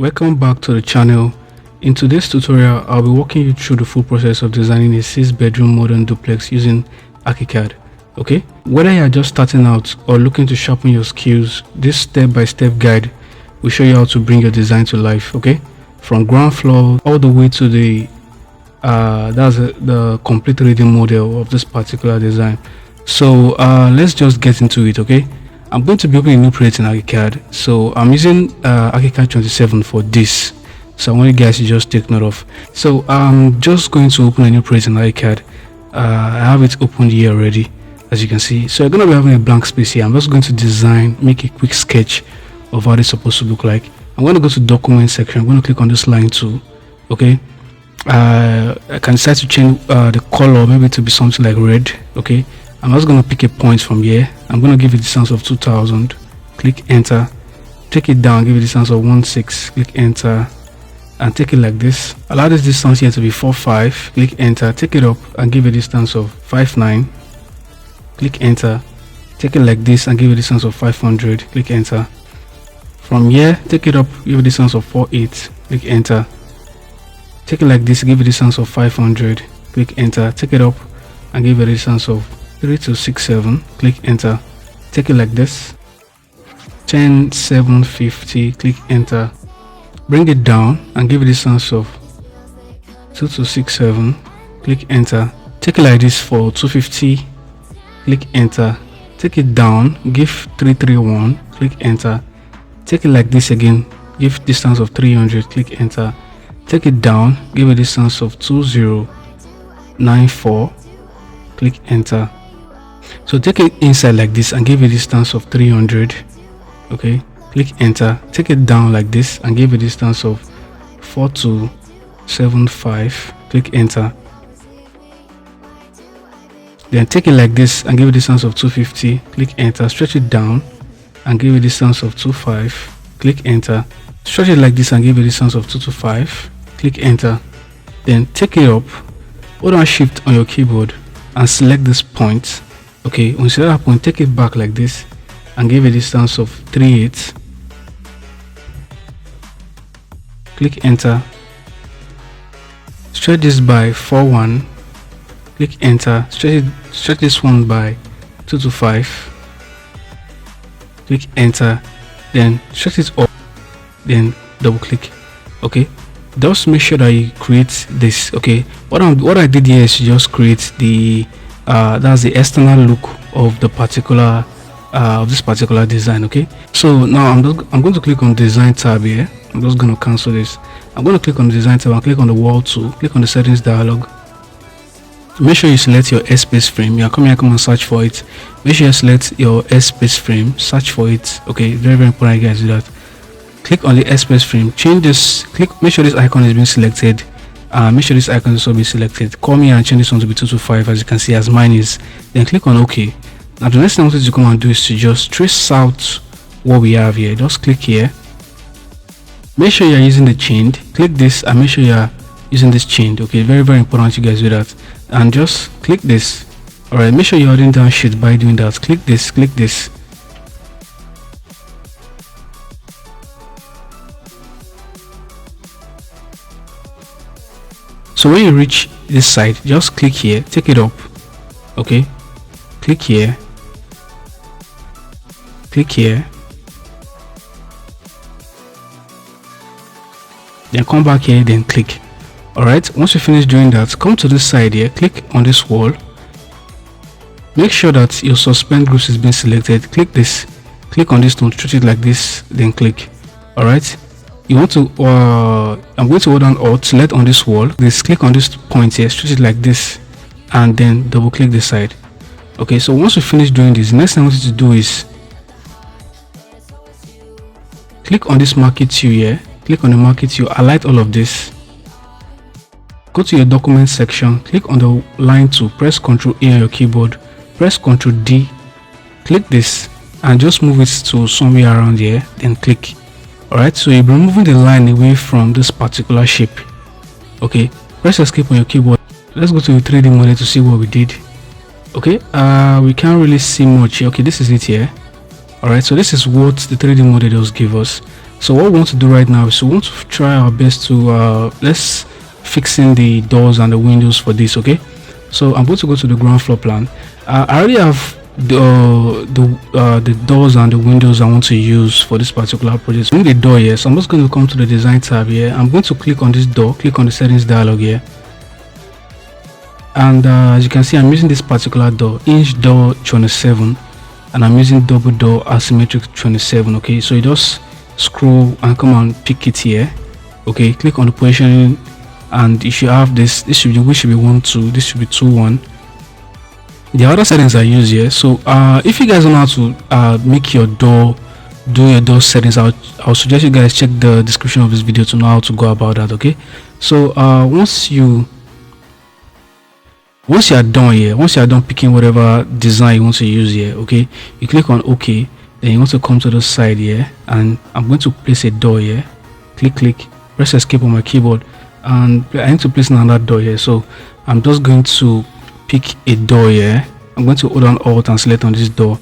Welcome back to the channel. In today's tutorial, I'll be walking you through the full process of designing a 6-bedroom modern duplex using Archicad. Okay, whether you are just starting out or looking to sharpen your skills, this step-by-step guide will show you how to bring your design to life. Okay, from ground floor all the way to the complete reading model of this particular design. So let's just get into it. Okay, I'm going to be opening a new project in Archicad. So I'm using Archicad 27 for this. So I want you guys to just take note of. So I'm just going to open a new project in Archicad. I have it opened here already, as you can see. So you're going to be having a blank space here. I'm just going to make a quick sketch of how it's supposed to look like. I'm going to go to document section. I'm going to click on this line tool. Okay, I can decide to change the color, maybe to be something like red. Okay, I'm just going to pick a point from here. I'm going to give it a distance of 2000. Click enter. Take it down, give it a distance of 16. Click enter and take it like this. Allow this distance here to be 45. Click enter. Take it up and give it a distance of 59. Click enter. Take it like this and give it a distance of 500. Click enter. From here, take it up, give it a distance of 48. Click enter. Take it like this, give it a distance of 500. Click enter. Take it up and give it a distance of 3267. Click enter. Take it like this, 10750. Click enter. Bring it down and give it a distance of 2267. Click enter. Take it like this for 250. Click enter. Take it down, give 331. Click enter. Take it like this again, give distance of 300. Click enter. Take it down, give a distance of 2094. Click enter. So take it inside like this and give a distance of 300. Okay, click enter. Take it down like this and give a distance of 4275. Click enter. Then take it like this and give a distance of 250. Click enter. Stretch it down and give a distance of 25. Click enter. Stretch it like this and give a distance of 225. Click enter. Then take it up, hold on shift on your keyboard and select this point. Okay, when you select that point, take it back like this and give a distance of 38. Click enter. Stretch this by 41. Click enter. Stretch this one by 225. Click enter. Then stretch it up. Then double click. Okay, just make sure that you create this. Okay, what I did here is just create the that's the external look of the particular of this particular design. Okay, so now I'm going to click on design tab here. I'm just going to cancel this. I'm going to click on the design tab and click on the wall tool. Click on the settings dialog. Make sure you select your airspace frame. You come here, come and search for it. Make sure you select your airspace frame, search for it. Okay, very important you guys do that. Click on the airspace frame, change this, make sure this icon is being selected. Make sure this icon is also being selected. Come here and change this one to be 225, as you can see, as mine is. Then click on OK. Now the next thing I want you to come and do is to just trace out what we have here. Just click here. Make sure you're using the chained. Click this and make sure you're using this chained. Okay, very important you guys do that. And just click this. Alright, make sure you're holding down shift by doing that. Click this, click this. So when you reach this side, just click here, take it up. Okay, click here, click here, then come back here, then click. All right, once you finish doing that, come to this side here, click on this wall. Make sure that your suspend groups is being selected. Click this, click on this to treat it like this, then click. All right, you want to I'm going to hold on Alt, select on this wall, this, click on this point here, stretch it like this, and then double click this side. Okay, so once you finish doing this, next thing I want you to do is click on this market hue here, click on the market hue, highlight all of this, go to your document section, click on the line tool, press Ctrl A on your keyboard, press Ctrl D, click this and just move it to somewhere around here, then click. Alright, so you'll be removing the line away from this particular shape. Okay, press escape on your keyboard. Let's go to the 3D model to see what we did. Okay, we can't really see much here. Okay, this is it here. Alright, so this is what the 3D model does give us. So what we want to do right now is we want to try our best to let's fix in the doors and the windows for this. Okay, so I'm going to go to the ground floor plan. I already have the doors and the windows I want to use for this particular project. So I need a door here, so I'm just going to come to the design tab here. I'm going to click on this door, click on the settings dialog here, and as you can see, I'm using this particular door, inch door 27, and I'm using double door asymmetric 27. Okay, so you just scroll and come and pick it here. Okay, click on the positioning, and you should have this should be 1 2, this should be 2 1. The other settings I use here. So if you guys don't know how to make your door, do your door settings, I'll suggest you guys check the description of this video to know how to go about that. Okay, so once you are done here, once you are done picking whatever design you want to use here, okay, you click on OK. Then you want to come to the side here, and I'm going to place a door here. Click, press escape on my keyboard, and I need to place another door here. So I'm just going to pick a door here. I'm going to hold on Alt and select on this door,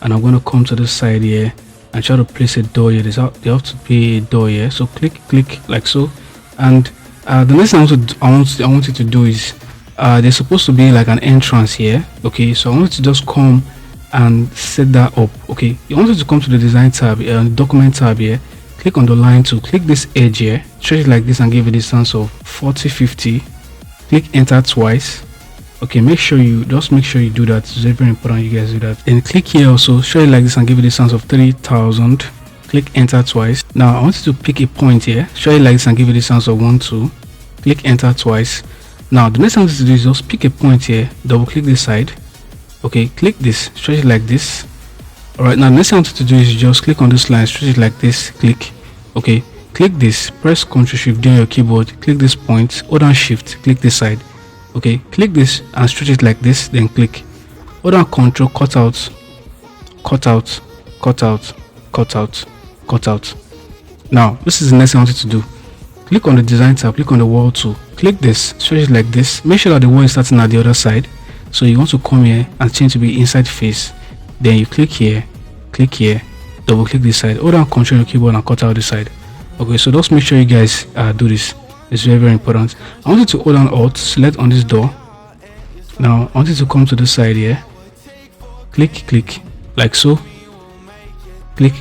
and I'm going to come to the side here and try to place a door here. They have to be a door here. So click like so. And the next thing I want you to do is there's supposed to be like an entrance here. Okay, so I want you to just come and set that up. Okay, you want to come to the design tab and the document tab here. Click on the line to click this edge here, stretch it like this, and give it a distance of 40-50. Click enter twice. Okay, make sure you do that. It's very important you guys do that. Then click here also, stretch it like this, and give it a distance of 3000. Click enter twice. Now I want you to pick a point here, stretch it like this, and give it a distance of 1 2. Click enter twice. Now the next thing to do is just pick a point here, double click this side. Okay, click this, stretch it like this. Alright, now the next thing I want you to do is just click on this line, stretch it like this, click. Okay, click this, press Ctrl Shift on your keyboard, click this point, hold on Shift, click this side. Okay, click this and stretch it like this, then click. Hold on Ctrl, cut out, cut out, cut out, cut out, cut out. Now this is the next thing I want you to do. Click on the design tab, click on the wall tool, click this, stretch it like this. Make sure that the wall is starting at the other side. So you want to come here and change to be inside face. Then you click here, double click this side, hold on Ctrl your keyboard and cut out this side. Okay, so just make sure you guys do this. It's very important. I want you to hold on Alt, select on this door. Now I want you to come to the side here, click like so, click.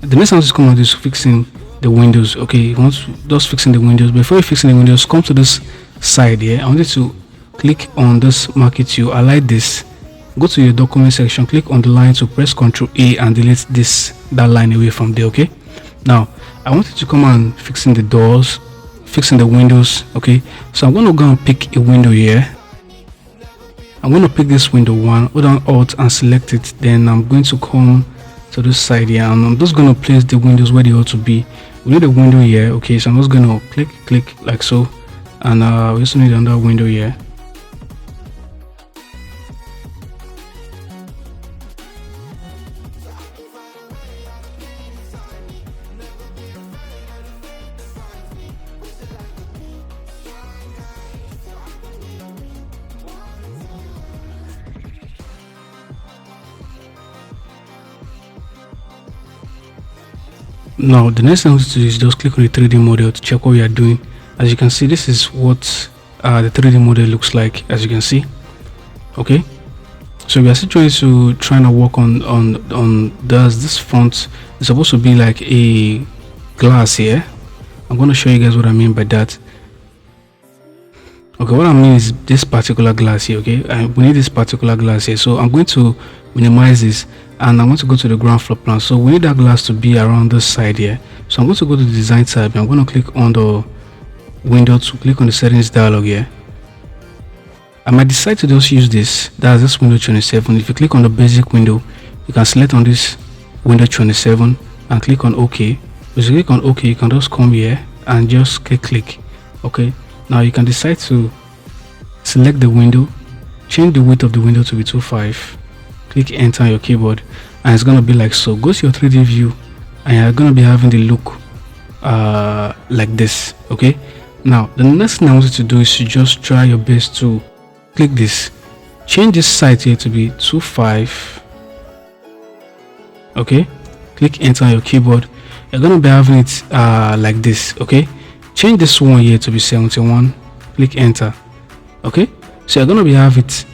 The next one is come on is fixing the windows. Okay, you want to just fixing the windows. Before you fixing the windows, come to this side here. I want you to click on this market tool, highlight this, go to your document section, click on the line to press Ctrl A and delete that line away from there. Okay, now I want you to come and fixing the doors, fixing the windows. Okay, so I'm going to go and pick a window here. I'm going to pick this window 1, hold on Alt and select it. Then I'm going to come to this side here, and I'm just going to place the windows where they ought to be. We need a window here. Okay, so I'm just going to click like so, and we also need another window here. Now the next thing I want to do is just click on the 3D model to check what we are doing. As you can see, this is what the 3D model looks like, as you can see. Okay, so we are still trying to work on this font. It's supposed to be like a glass here. I'm going to show you guys what I mean by that. Okay, what I mean is this particular glass here. Okay, we need this particular glass here, so I'm going to minimize this, and I'm going to go to the ground floor plan. So we need that glass to be around this side here. So I'm going to go to the design tab, and I'm going to click on the window to click on the settings dialog here. I might decide to just use this, that's this window 27. If you click on the basic window, you can select on this window 27 and click on OK. If you click on OK, you can just come here and just click. Okay, now you can decide to select the window, change the width of the window to be 2.5, click enter on your keyboard, and it's going to be like so. Go to your 3D view, and you're going to be having the look like this. Okay, now the next thing I want you to do is to just try your best to click this, change this side here to be 2.5. Okay, click enter on your keyboard. You're going to be having it like this. Okay, change this one here to be 71, click enter. Okay, so you're going to be have it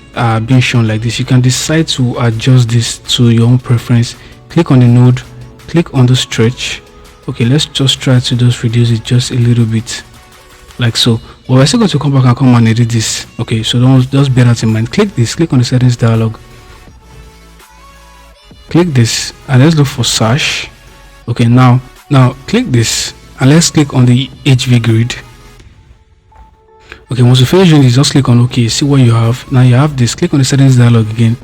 being shown like this. You can decide to adjust this to your own preference. Click on the node, click on the stretch. Okay, let's just try to just reduce it just a little bit, like so. But we're still going to come back and come and edit this. Okay, so don't just bear that in mind. Click this, click on the settings dialog, click this, and let's look for sash. Okay, now click this and let's click on the HV grid. Okay, once you finish doing this, just click on OK. See what you have. Now you have this. Click on the settings dialog again,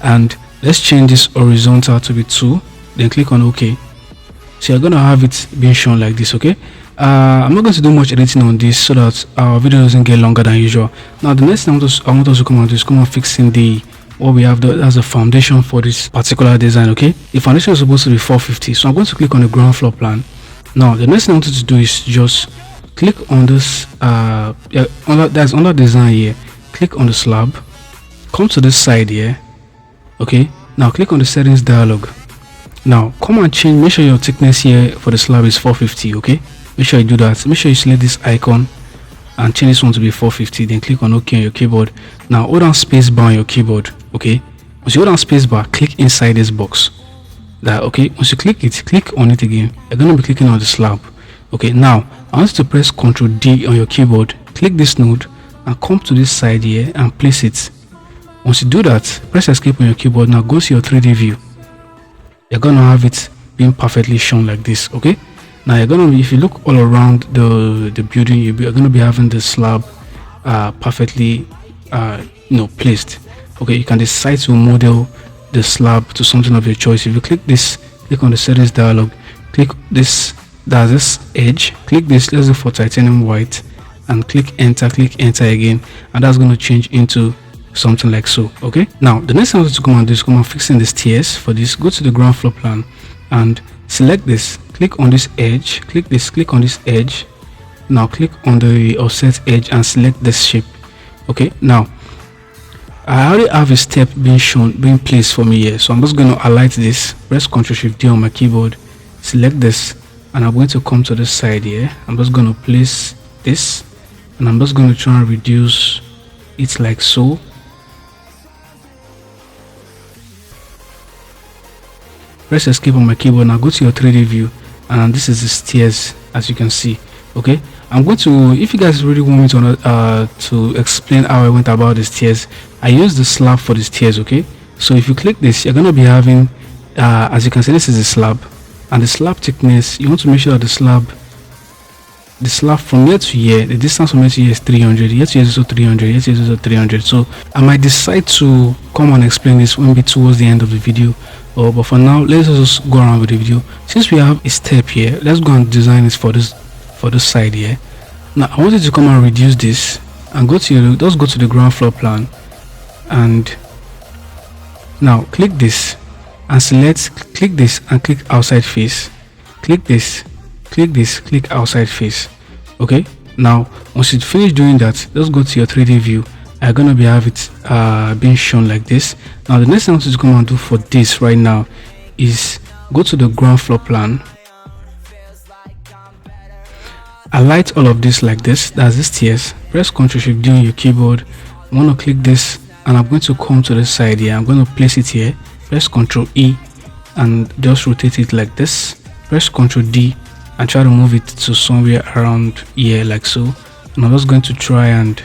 and let's change this horizontal to be 2. Then click on OK. So you're gonna have it being shown like this. Okay, I'm not going to do much editing on this so that our video doesn't get longer than usual. Now the next thing I want us to come on is come on fixing the what we have as a foundation for this particular design. Okay, the foundation is supposed to be 450, so I'm going to click on the ground floor plan. Now the next thing I want you to do is just click on this that's under design here. Click on the slab, come to this side here. Okay, now click on the settings dialog. Now come and change, make sure your thickness here for the slab is 450. Okay, make sure you do that. Make sure you select this icon and change this one to be 450. Then click on OK on your keyboard. Now hold down space bar on your keyboard. Okay, once you hold down space bar, click inside this box. Okay, once you click it, click on it again. You're going to be clicking on the slab. Okay, now I want you to press Ctrl D on your keyboard, click this node and come to this side here and place it. Once you do that, press escape on your keyboard. Now go to your 3D view. You're gonna have it being perfectly shown like this. Okay, now you're gonna be, if you look all around the building, you're gonna be having the slab perfectly placed. Okay, you can decide to model the slab to something of your choice. If you click this, click on the settings dialog, click this, that's this edge, click this, let's go for titanium white, and click enter again, and that's going to change into something like so. Okay, now the next thing I want to come and do is come and fixing the stairs. For this, go to the ground floor plan and select this, click on this edge, click this, click on this edge. Now click on the offset edge and select this shape. Okay, now I already have a step being placed for me here, so I'm just going to highlight this, press Ctrl Shift D on my keyboard, select this, and I'm going to come to this side here. I'm just going to place this, and I'm just going to try and reduce it like so. Press escape on my keyboard. Now go to your 3D view, and this is the stairs, as you can see. Okay, I'm going to, if you guys really want me to explain how I went about the stairs, I used the slab for the stairs. Okay, so if you click this, you're going to be having as you can see, this is the slab, and the slab thickness, you want to make sure that the slab from here to here, the distance from here to here is 300, here to here is also 300, here to here is also 300. So I might decide to come and explain this maybe towards the end of the video, but for now let's just go around with the video. Since we have a step here, let's go and design this for this side here. Now I want you to come and reduce this and go to just go to the ground floor plan, and now click this and click this and click outside face, click this, click outside face. Okay, now once you finish doing that, just go to your 3D view. I'm gonna have it being shown like this. Now the next thing I want you to come and do for this right now is go to the ground floor plan, highlight all of this like this, that's the stairs, press Ctrl Shift D on your keyboard. I'm going to click this, and I'm going to come to the side here. I'm going to place it here, press Ctrl E and just rotate it like this, press Ctrl D and try to move it to somewhere around here like so. And I'm just going to try and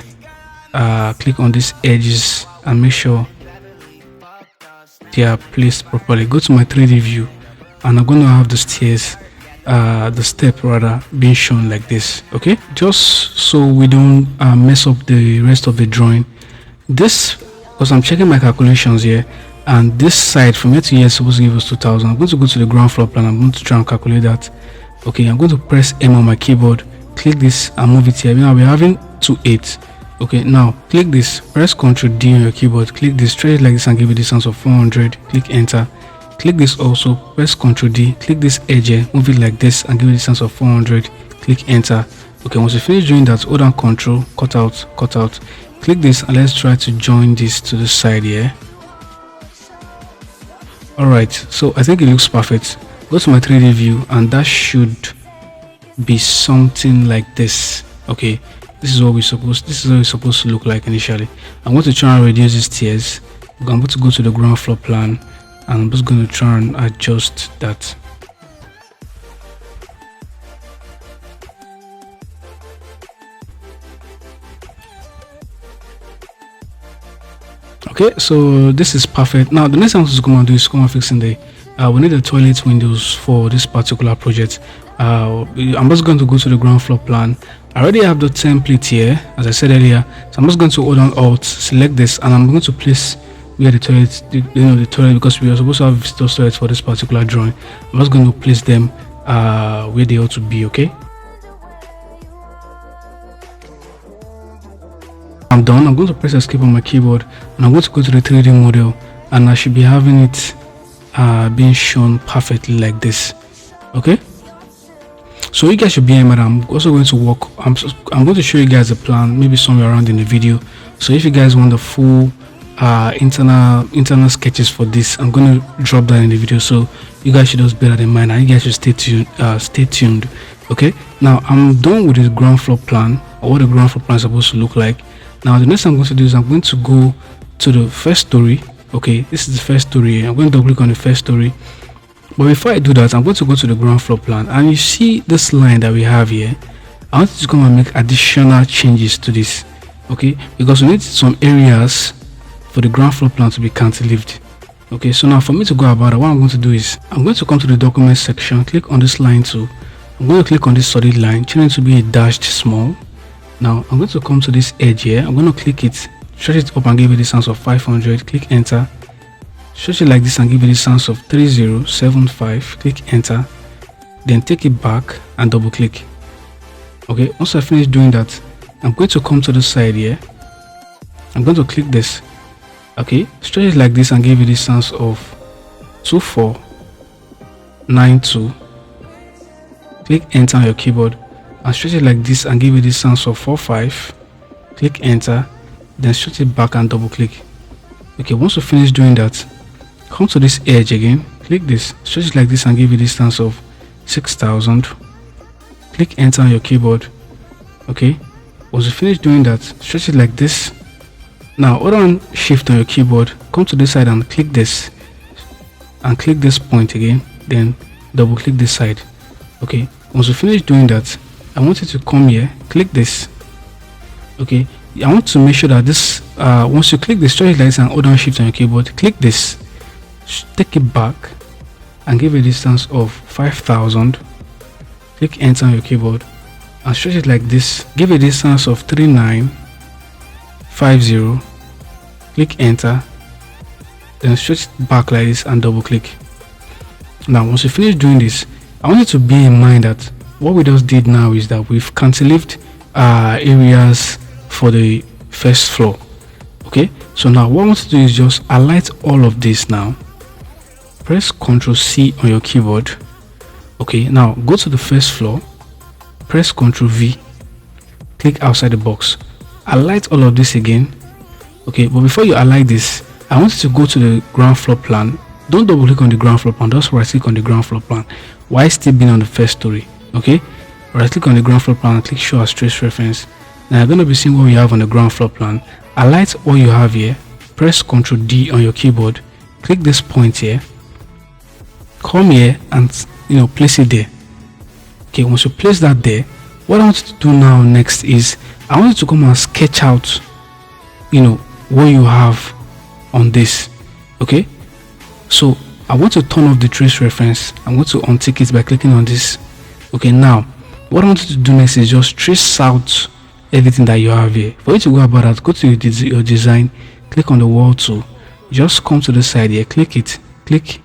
click on these edges and make sure they are placed properly. Go to my 3D view, and I'm going to have the stairs, the step rather, being shown like this. Okay, just so we don't mess up the rest of the drawing. This, because I'm checking my calculations here, and this side from here to here is supposed to give us 2000. I'm going to go to the ground floor plan. I'm going to try and calculate that. Okay, I'm going to press M on my keyboard, click this and move it here. Now we're having 28. Okay, now click this, press Ctrl D on your keyboard, click this, stretch it like this and give it a distance of 400, click enter. Click this also, press Ctrl D, click this edge here, move it like this and give it a distance of 400, click enter. Okay, once you finish doing that, hold down Ctrl, cut out, click this, and let's try to join this to the side here. Alright, so I think it looks perfect. go to my 3D view, and that should be something like this. Okay, this is what it's supposed to look like initially. I'm going to try and reduce these tiers. I'm going to go to the ground floor plan, and I'm just going to try and adjust that. Okay, so this is perfect. Now the next thing I'm going to come and do is come and fixing the we need the toilet windows for this particular project. I'm just going to go to the ground floor plan. I already have the template here, as I said earlier, so I'm just going to hold on Alt, select this, and I'm going to place where the toilet, the toilet, because we are supposed to have visitor toilets for this particular drawing. I'm just going to place them where they ought to be. Okay, I'm done. I'm going to press escape on my keyboard, and I'm going to go to the 3D model, and I should be having it being shown perfectly like this. Okay, so you guys should be in mind. I'm also going to work. I'm going to show you guys a plan, maybe somewhere around in the video. So if you guys want the full internal sketches for this, I'm going to drop that in the video, so you guys should just bear that in mind, and you guys should stay tuned. Okay, now I'm done with the ground floor plan, or what the ground floor plan is supposed to look like. Now the next thing I'm going to do is I'm going to go to the first story. Okay, this is the first story. I'm going to double click on the first story, but before I do that, I'm going to go to the ground floor plan, and you see this line that we have here. I want to come and make additional changes to this. Okay, because we need some areas for the ground floor plan to be cantilevered. Okay, so now for me to go about it, what I'm going to do is I'm going to come to the document section, click on this line too. I'm going to click on this solid line, change it to be a dashed small. Now I'm going to come to this edge here. I'm going to click it, stretch it up and give it a distance of 500. Click enter. Stretch it like this and give it a distance of 3075. Click enter. Then take it back and double click. Okay, once I finish doing that, I'm going to come to the side here. I'm going to click this. Okay, stretch it like this and give it a distance of 2492. Click enter on your keyboard and stretch it like this and give it a distance of 45. Click enter, then stretch it back and double click. Okay, once you finish doing that, come to this edge again, click this, stretch it like this and give it a distance of 6000. Click enter on your keyboard. Okay, once you finish doing that, stretch it like this. Now hold on shift on your keyboard, come to this side and click this, and click this point again, then double click this side. Okay, once you finish doing that, I want you to come here, click this. Okay, I want to make sure that this once you click the stretch like this and hold on shift on your keyboard, click this, take it back and give a distance of 5000. Click enter on your keyboard and stretch it like this, give a distance of 3950. Click enter, then stretch it back like this and double click. Now once you finish doing this, I want you to bear in mind that what we just did now is that we've cantilevered areas for the first floor. Okay, so now what I want to do is just highlight all of this. Now press Ctrl C on your keyboard. Okay, now go to the first floor, press Ctrl V, click outside the box, highlight all of this again. Okay, but before you highlight this, I want you to go to the ground floor plan. Don't double click on the ground floor plan, just right click on the ground floor plan while still being on the first story. Okay, right click on the ground floor plan and click show as trace reference. Now you're going to be seeing what you have on the ground floor plan. Highlight what you have here, press Ctrl D on your keyboard, click this point here, come here and place it there. Okay, once you place that there, what I want you to do now next is I want you to come and sketch out what you have on this. Okay, so I want to turn off the trace reference. I'm going to untick it by clicking on this. Okay, now what I want you to do next is just trace out everything that you have here. For you to go about that, go to your design, click on the wall tool, just come to the side here, click it, click,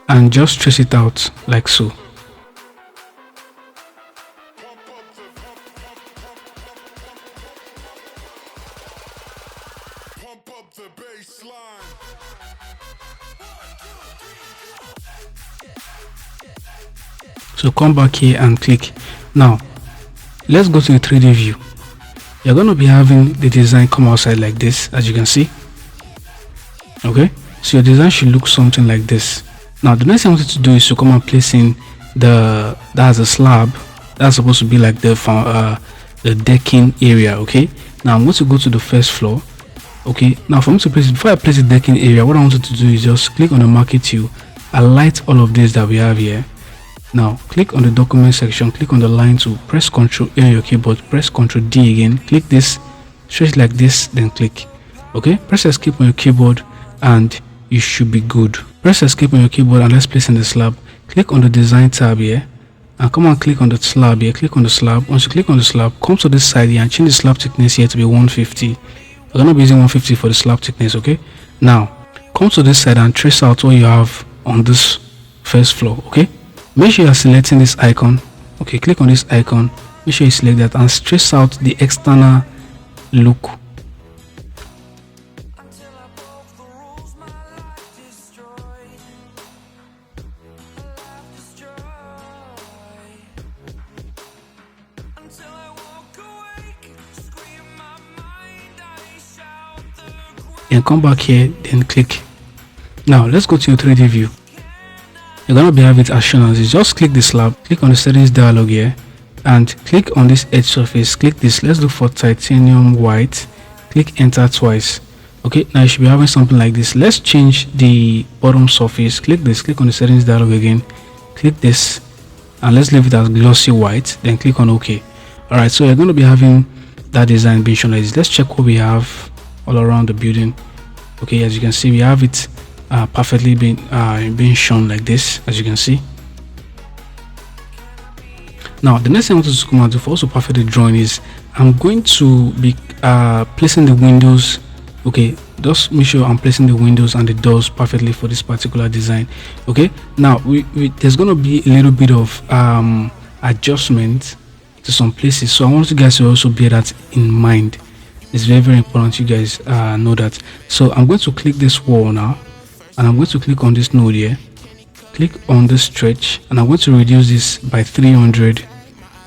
and just trace it out like so. So come back here and click. Now let's go to the 3D view. You're going to be having the design come outside like this, as you can see. Okay, so your design should look something like this. Now the next thing I wanted to do is to come and place in that's a slab that's supposed to be like the decking area. Okay, now I'm going to go to the first floor. Okay, now for me to place it, before I place the decking area, what I wanted to do is just click on the marquee tool, highlight all of this that we have here. Now click on the document section, click on the line tool, press Ctrl A on your keyboard, press Ctrl D again, click this, stretch like this, then click. Okay, press escape on your keyboard and you should be good. Press escape on your keyboard and let's place in the slab. Click on the design tab here and come and click on the slab here. Click on the slab. Once you click on the slab, come to this side here and change the slab thickness here to be 150. We're gonna be using 150 for the slab thickness. Okay, now come to this side and trace out what you have on this first floor. Okay, make sure you are selecting this icon. Okay, click on this icon, make sure you select that and trace out the external look. And come back here, then click. Now let's go to your 3D view. You're gonna be having it as shown as this. Just click the slab, click on the settings dialog here and click on this edge surface. Click this, let's look for titanium white, click enter twice. Okay, now you should be having something like this. Let's change the bottom surface. Click this, click on the settings dialog again, click this and let's leave it as glossy white, then click on OK. Alright, so you're going to be having that design being shown like this. Let's check what we have all around the building. Okay, as you can see, we have it perfectly being shown like this, as you can see. Now the next thing I want to come out to for also perfectly drawing is I'm going to be placing the windows. Okay, just make sure I'm placing the windows and the doors perfectly for this particular design. Okay, now there's going to be a little bit of adjustment to some places, so I want you guys to also bear that in mind. It's very important you guys know that. So I'm going to click this wall now and I'm going to click on this node here, click on this stretch and I'm going to reduce this by 300.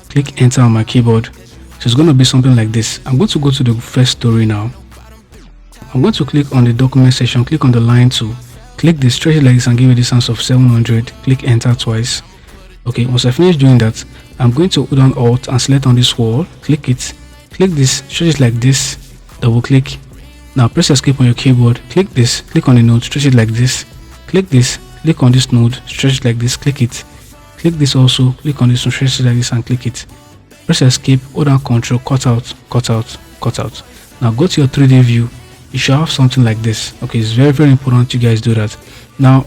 Click enter on my keyboard. So it's going to be something like this. I'm going to go to the first story now. I'm going to click on the document section, click on the line tool, click the stretch it like this and give it a distance of 700. Click enter twice. Okay, once I finish doing that, I'm going to hold on alt and select on this wall, click it, click this, stretch it like this, double click. Now press escape on your keyboard, click this, click on the node, stretch it like this, click this, click on this node, stretch it like this, click it, click this also, click on this one, stretch it like this and click it. Press escape, hold down Ctrl, cut out, cut out, cut out. Now go to your 3D view. You should have something like this. Okay, it's very important you guys do that. Now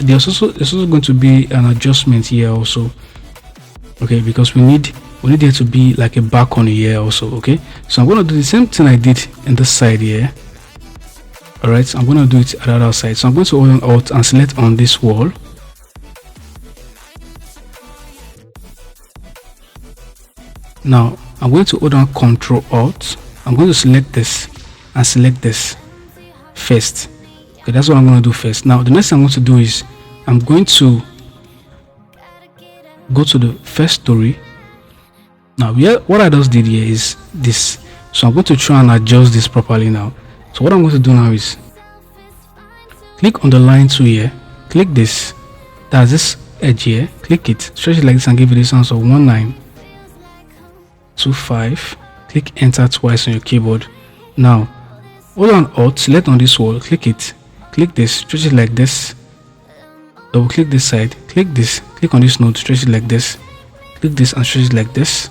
there's also going to be an adjustment here also. Okay, because we need there to be like a back on here also. Okay, so I'm going to do the same thing I did in this side here. All right, so I'm going to do it at the other side. So I'm going to hold on alt and select on this wall. Now I'm going to hold on Ctrl Alt. I'm going to select this and select this first. Okay, that's what I'm going to do first. Now the next thing I'm going to do is I'm going to go to the first story. Now what I just did here is this, so I'm going to try and adjust this properly now. So what I'm going to do now is click on the line tool here, click this, that's this edge here, click it, stretch it like this and give it a distance of 1925. Click enter twice on your keyboard. Now hold on alt, select on this wall, click it, click this, stretch it like this, double click this side, click this, click on this node, stretch it like this, click this and stretch it like this.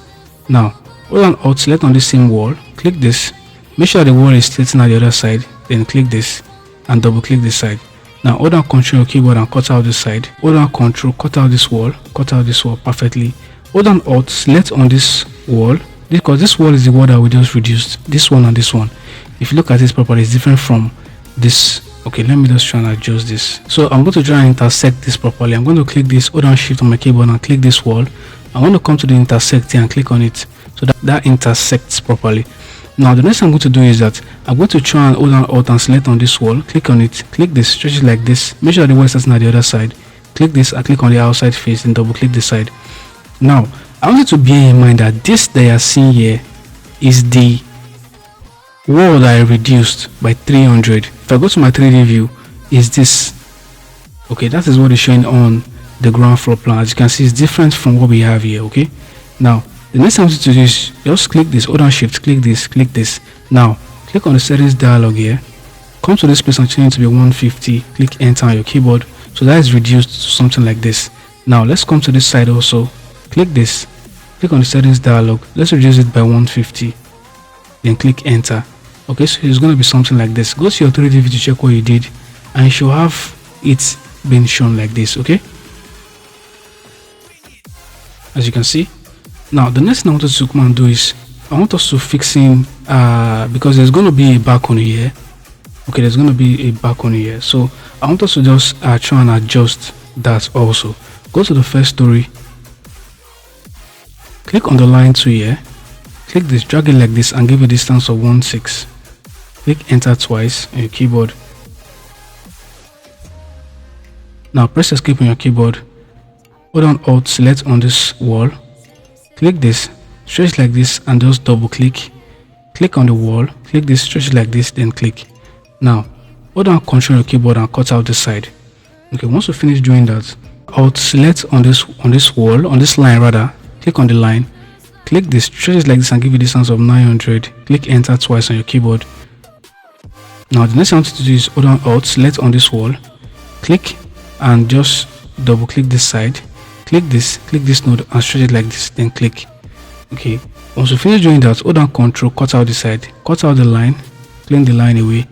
Now hold on alt, select on this same wall, click this, make sure the wall is tilting at the other side, then click this and double click this side. Now hold on Ctrl your keyboard and cut out this side, hold on Ctrl, cut out this wall perfectly, hold on alt, select on this wall, because this wall is the wall that we just reduced, this one and this one. If you look at this properly, it's different from this. Okay, let me just try and adjust this. So I'm going to try and intersect this properly. I'm going to click this, hold on shift on my keyboard and click this wall. I want to come to the intersect here and click on it so that intersects properly. Now the next thing I'm going to do is that I'm going to try and hold on alt and select on this wall, click on it, click this, stretch it like this, make sure the wall is starting at the other side, click this and click on the outside face and double click this side. Now I want you to bear in mind that this that you are seeing here is the wall that I reduced by 300. If I go to my 3D view, is this. Okay, that is what is showing on the ground floor plan. As you can see, it's different from what we have here. Okay, now the next thing to do is just click this, hold on shift, click this. Now click on the settings dialog here, come to this place and change it to be 150, click enter on your keyboard, so that is reduced to something like this. Now let's come to this side also, click this, click on the settings dialog, let's reduce it by 150, then click enter. Okay, so it's going to be something like this. Go to your 3D view to check what you did, and you should have it being shown like this. Okay, as you can see. Now the next thing I want us to come and do is I want us to fix in because there's going to be a balcony here. Okay, there's going to be a balcony here, so I want us to just try and adjust that also. Go to the first story, click on the line 2 here, click this, drag it like this and give a distance of 1.6, click enter twice on your keyboard. Now press escape on your keyboard, hold on alt, select on this wall, click this, stretch it like this and just double click, click on the wall, click this, stretch it like this, then click. Now hold down control your keyboard and cut out this side. Okay, once you finish doing that, alt select on this wall, on this line rather, click on the line, click this, stretch it like this and give it a distance of 900, click enter twice on your keyboard. Now the next thing I want you to do is hold on alt, select on this wall, click and just double click this side, click this node and stretch it like this, then click. Okay, once you finish doing that, hold down control, cut out this side, cut out the line, clean the line away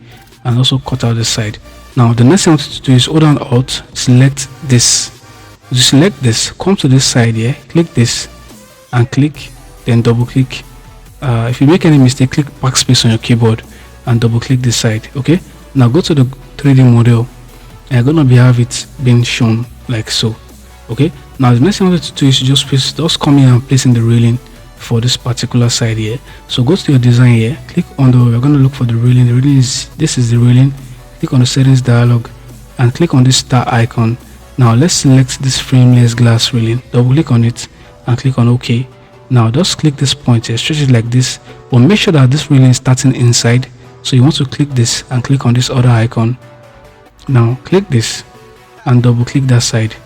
and also cut out the side. Now the next thing I want you to do is hold down alt, select this. You select this, come to this side here, click this and click, then double click. If you make any mistake, click backspace on your keyboard and double click this side. Okay, now go to the 3D model and you're gonna have it being shown like so. Okay, now the next thing I want you to do is just come here and place in the railing for this particular side here. So go to your design here, click on we're going to look for the railing. The railing is, this is the railing. Click on the settings dialog and click on this star icon. Now let's select this frameless glass railing, double click on it and click on OK. Now just click this point here, stretch it like this, but make sure that this railing is starting inside. So you want to click this and click on this other icon. Now click this and double click that side.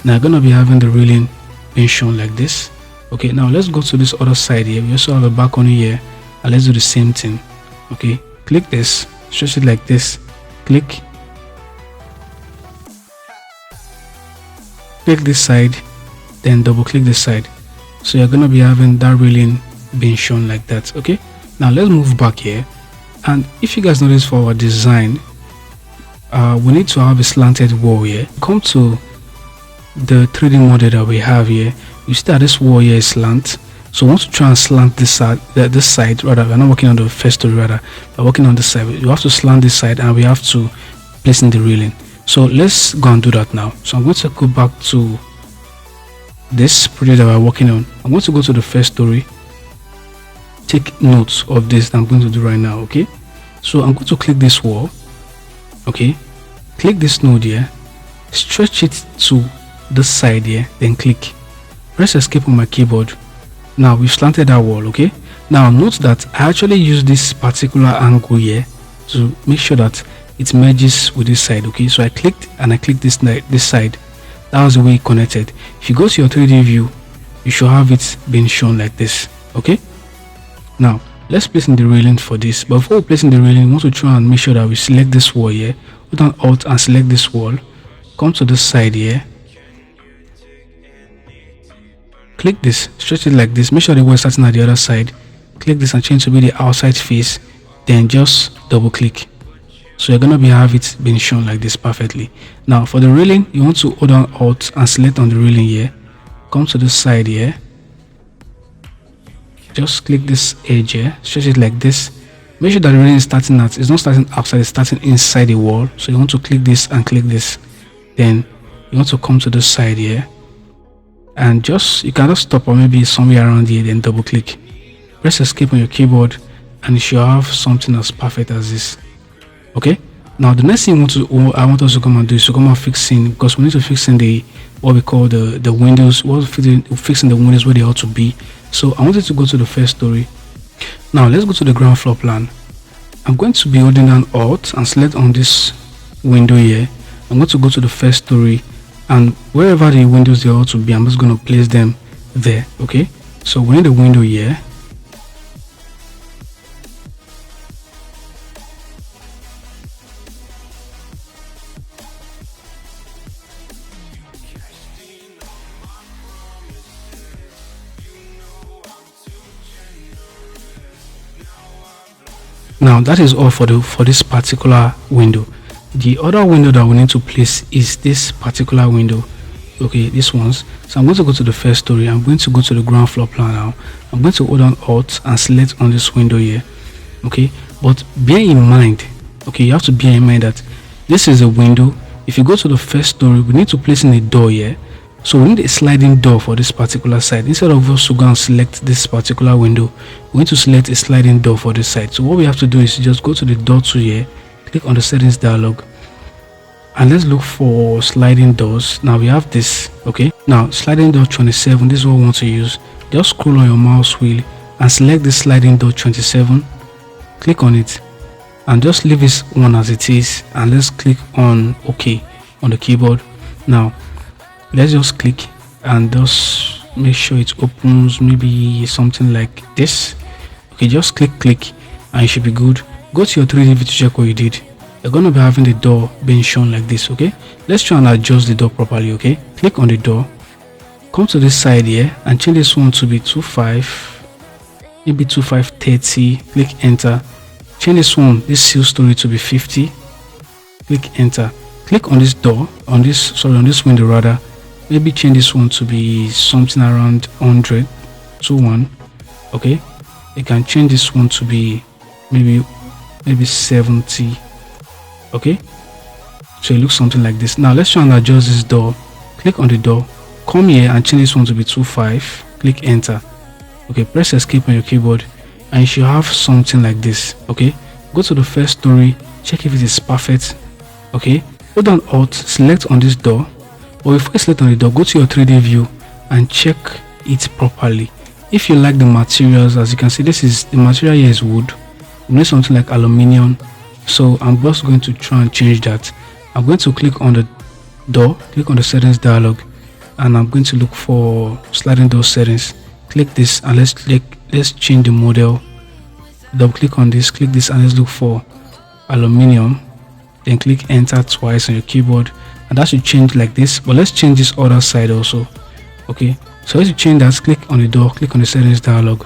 Now you're going to be having the railing being shown like this. Okay, now let's go to this other side here. We also have a balcony here and let's do the same thing. Okay, click this, stretch it like this, click this side, then double click this side. So you're gonna be having that railing being shown like that. Okay, now let's move back here, and if you guys notice for our design, we need to have a slanted wall here. Come to the 3D model that we have here. You see that this wall here is slant, so we want to try and slant this side, rather. We're not working on the first story, rather we're working on this side. You have to slant this side and we have to place in the railing. So let's go and do that now. So I'm going to go back to this project that we're working on. I'm going to go to the first story, take notes of this that I'm going to do right now. Okay, so I'm going to click this wall. Okay, click this node here, stretch it to this side here, then click, press escape on my keyboard. Now we've slanted that wall. Okay, now note that I actually use this particular angle here to make sure that it merges with this side. Okay, so I clicked and I clicked this side. That was the way it connected. If you go to your 3D view, you should have it being shown like this. Okay, now let's place in the railing for this. But before we place in the railing, we want to try and make sure that we select this wall here, put on alt and select this wall, come to this side here, click this, stretch it like this, make sure the wall is starting at the other side, click this and change to be the outside face, then just double click. So you're gonna have it being shown like this perfectly. Now for the railing, you want to hold on alt and select on the railing here, come to this side here, just click this edge here, stretch it like this, make sure that the railing is starting at, it's not starting outside, it's starting inside the wall. So you want to click this and click this, then you want to come to this side here and you can just stop or maybe somewhere around here, then double click, press escape on your keyboard, and you should have something as perfect as this. Okay, now the next thing I want us to come and do is to come and fixing, because we need to fix in the what we call the windows. We're fixing the windows where they ought to be. So I wanted to go to the first story. Now let's go to the ground floor plan. I'm going to be holding down Alt and select on this window here. I'm going to go to the first story, and wherever the windows they ought to be, I'm just going to place them there. Okay, so we're in the window here. Now that is all for this particular window. The other window that we need to place is this particular window. Okay, this ones. So I'm going to go to the first story. I'm going to go to the ground floor plan now. I'm going to hold on Alt and select on this window here. Okay, but bear in mind, okay, you have to bear in mind that this is a window. If you go to the first story, we need to place in a door here. So we need a sliding door for this particular side. Instead of us to go and select this particular window, we need to select a sliding door for this side. So what we have to do is just go to the door to here, click on the settings dialog, and let's look for sliding doors. Now we have this. Okay, now sliding door 27, this is what we want to use. Just scroll on your mouse wheel and select this sliding door 27, click on it, and just leave this one as it is, and let's click on OK on the keyboard. Now let's just click and just make sure it opens, maybe something like this. Okay, just click and it should be good. Go to your 3D view to check what you did. You're going to be having the door being shown like this. Okay, let's try and adjust the door properly. Okay, click on the door, come to this side here and change this one to be 25, maybe 2530. Click enter. Change this one, this seal story, to be 50. Click enter. Click on this door, on this window rather. Maybe change this one to be something around 100 to 1. Okay, you can change this one to be maybe 70. Okay, so it looks something like this. Now let's try and adjust this door. Click on the door, come here and change this one to be 25. Click enter. Okay, press escape on your keyboard and you should have something like this. Okay, go to the first story, check if it is perfect. Okay, hold down Alt, select on this door. But before you select on the door, go to your 3D view and check it properly. If you like the materials, as you can see, the material here is wood. We need something like aluminium. So I'm just going to try and change that. I'm going to click on the door, click on the settings dialog, and I'm going to look for sliding door settings. Click this and let's change the model. Double click on this, click this, and let's look for aluminium. Then click enter twice on your keyboard. And that should change like this, but let's change this other side also. Okay, so as you change that, click on the door, click on the settings dialog,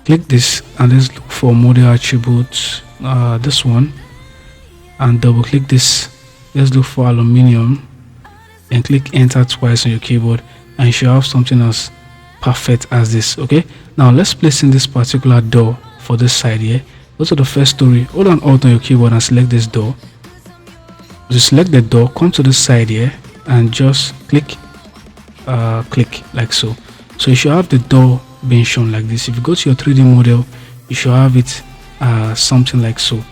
click this, and let's look for model attributes, this one, and double click this. Let's look for aluminium and click enter twice on your keyboard, and you should have something as perfect as this. Okay, now let's place in this particular door for this side here. Go to the first story, hold on Alt on your keyboard and select this door. To select the door, come to the side here and just click like so. So you should have the door being shown like this. If you go to your 3D model, you should have it something like so.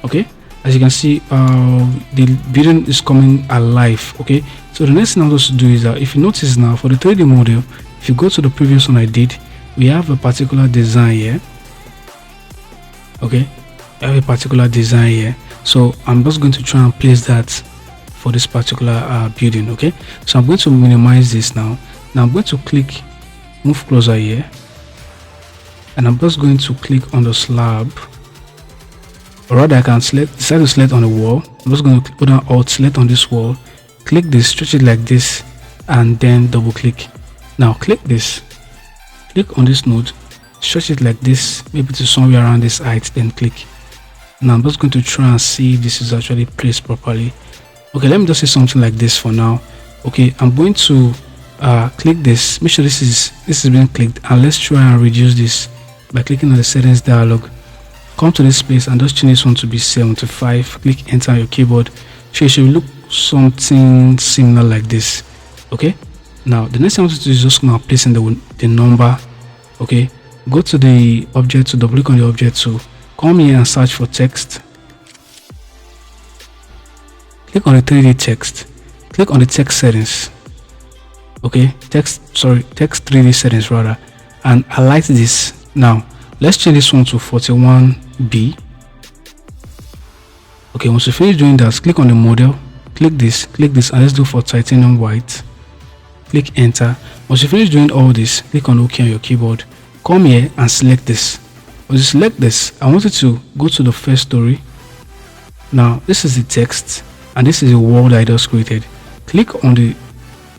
Okay, as you can see, the building is coming alive. Okay, so the next thing I'm supposed to do is that if you notice now for the 3D model, if you go to the previous one I did, we have a particular design here. Okay, I have a particular design here. So I'm just going to try and place that for this particular building. Okay, so I'm going to minimize this now. Now I'm going to click move closer here, and I'm just going to click on the slab, or rather I can decide to select on the wall. I'm just going to put down Alt, select on this wall, click this, stretch it like this, and then double click. Now click this, click on this node, stretch it like this, maybe to somewhere around this height, then click. Now I'm just going to try and see if this is actually placed properly. Okay, let me just say something like this for now. Okay, I'm going to click this, make sure this is being clicked, and let's try and reduce this by clicking on the settings dialog. Come to this place and just change this one to be 75. Click enter on your keyboard. So it should look something similar like this. Okay, now the next thing I want to do is just now place in the number. Okay, go to the object to double click on the object to come here and search for text. Click on the 3D text, click on the text settings. Okay, text 3D settings rather, and highlight this. Now let's change this one to 41B. Okay, once you finish doing that, click on the model, click this, and let's do for titanium white. Click enter. Once you finish doing all this, click on OK on your keyboard. Come here and select this. Once you select this, I want you to go to the first story. Now this is the text and this is the world I just created. Click on the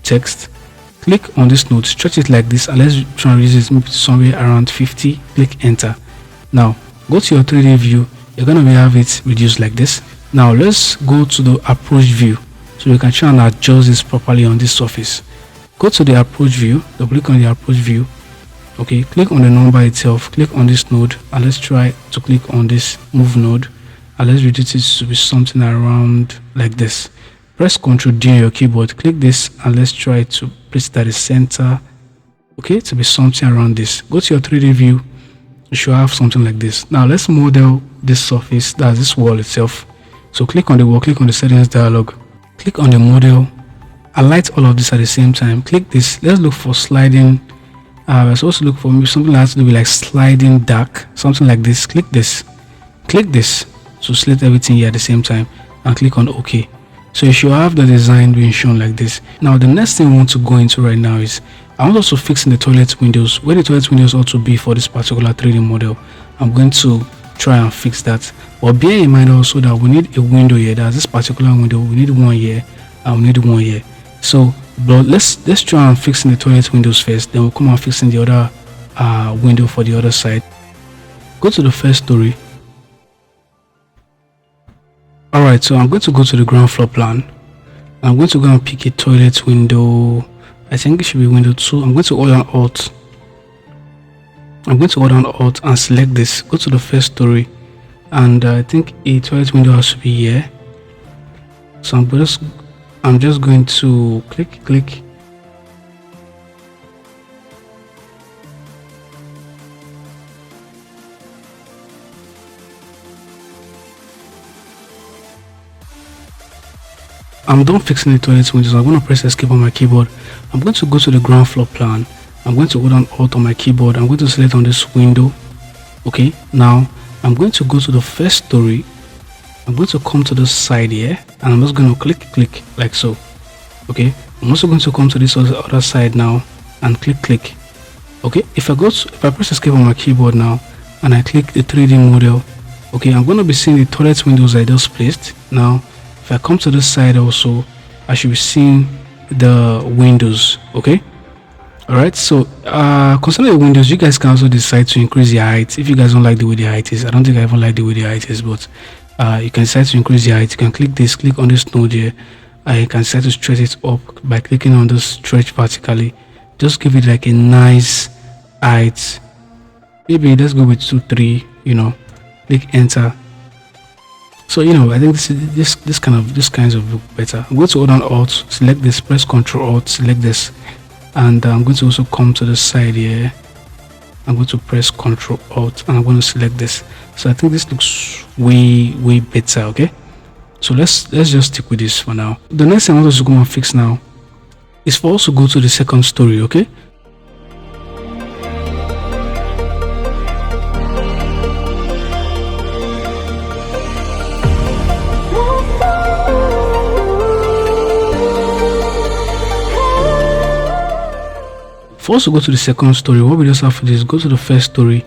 text, click on this node, stretch it like this, and let's try and use it somewhere around 50. Click enter. Now go to your 3D view. You're gonna have it reduced like this. Now let's go to the approach view so we can try and adjust this properly on this surface. Go to the approach view, click on the approach view. Okay, click on the number itself, click on this node, and let's try to click on this move node, and let's reduce it to be something around like this. Press Ctrl D on your keyboard, click this, and let's try to place it at the center. Okay, to be something around this. Go to your 3D view, you should have something like this. Now let's model this surface, that's this wall itself. So click on the wall, click on the settings dialog, click on the model, highlight all of this at the same time. Click this. Let's look for sliding. We're supposed to look for maybe something that has to do with like sliding dark, something like this. Click this. Click this to select everything here at the same time and click on OK. So you should have the design being shown like this. Now the next thing we want to go into right now is I want also fixing the toilet windows, where the toilet windows ought to be for this particular 3D model. I'm going to try and fix that. But bear in mind also that we need a window here. That's this particular window. We need one here and we need one here. So but let's try and fixing the toilet windows first, then we'll come and fixing the other window for the other side. Go to the first story. Alright, so I'm going to go to the ground floor plan. I'm going to go and pick a toilet window. I think it should be window 2. I'm going to hold on Alt. I'm going to hold on Alt and select this. Go to the first story, and I think a toilet window has to be here. So I'm just going to click. I'm done fixing the toilet windows. I'm going to press escape on my keyboard. I'm going to go to the ground floor plan. I'm going to hold on Alt on my keyboard. I'm going to select on this window. Okay, now I'm going to go to the first story. I'm going to come to this side here, and I'm just going to click like so. Okay, I'm also going to come to this other side now and click. Okay, if I press escape on my keyboard now and I click the 3D model, okay, I'm going to be seeing the toilet windows I just placed. Now if I come to this side also, I should be seeing the windows. Okay, all right. So concerning the windows, you guys can also decide to increase the height if you guys don't like the way the height is. I don't think I even like the way the height is, but you can decide to increase the height. You can click on this node here. You can decide to stretch it up by clicking on the stretch vertically. Just give it like a nice height. Maybe let's go with 2, 3. You know, click enter. So I think this kinds of look better. I'm going to hold on Alt, select this, press Ctrl Alt, select this, and I'm going to also come to the side here. I'm going to press Ctrl Alt and I'm going to select this. So I think this looks way better. Okay, so let's just stick with this for now. The next thing I want us to go and fix now is for us to go to the second story. Okay, for us to go to the second story, what we just have to do is go to the first story.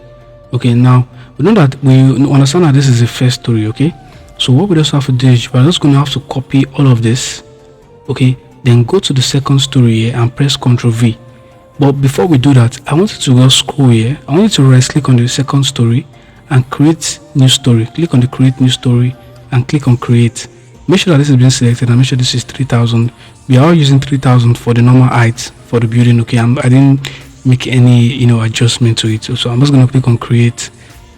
Okay, now we understand that this is the first story. Okay, so what we just have to do is we're just going to have to copy all of this. Okay, then go to the second story here and press Ctrl V. But before we do that, I want you to go scroll here. I want you to right click on the second story and create new story. Click on the create new story and click on create. Make sure that this is being selected and make sure this is 3000. We are using 3000 for the normal height for the building. Okay, I didn't make any adjustment to it, so I'm just going to click on create.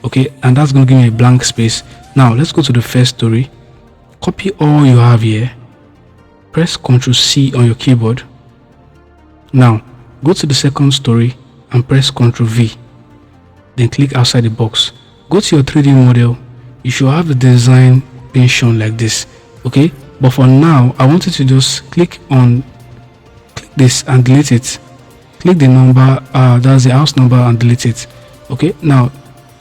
Okay, and that's going to give me a blank space. Now let's go to the first story, copy all you have here, press Ctrl C on your keyboard. Now go to the second story and press Ctrl V, then click outside the box. Go to your 3D model. You should have the design being shown like this. Okay, but for now I want you to just click this and delete it. Click the number, that's the house number, and delete it. Okay, now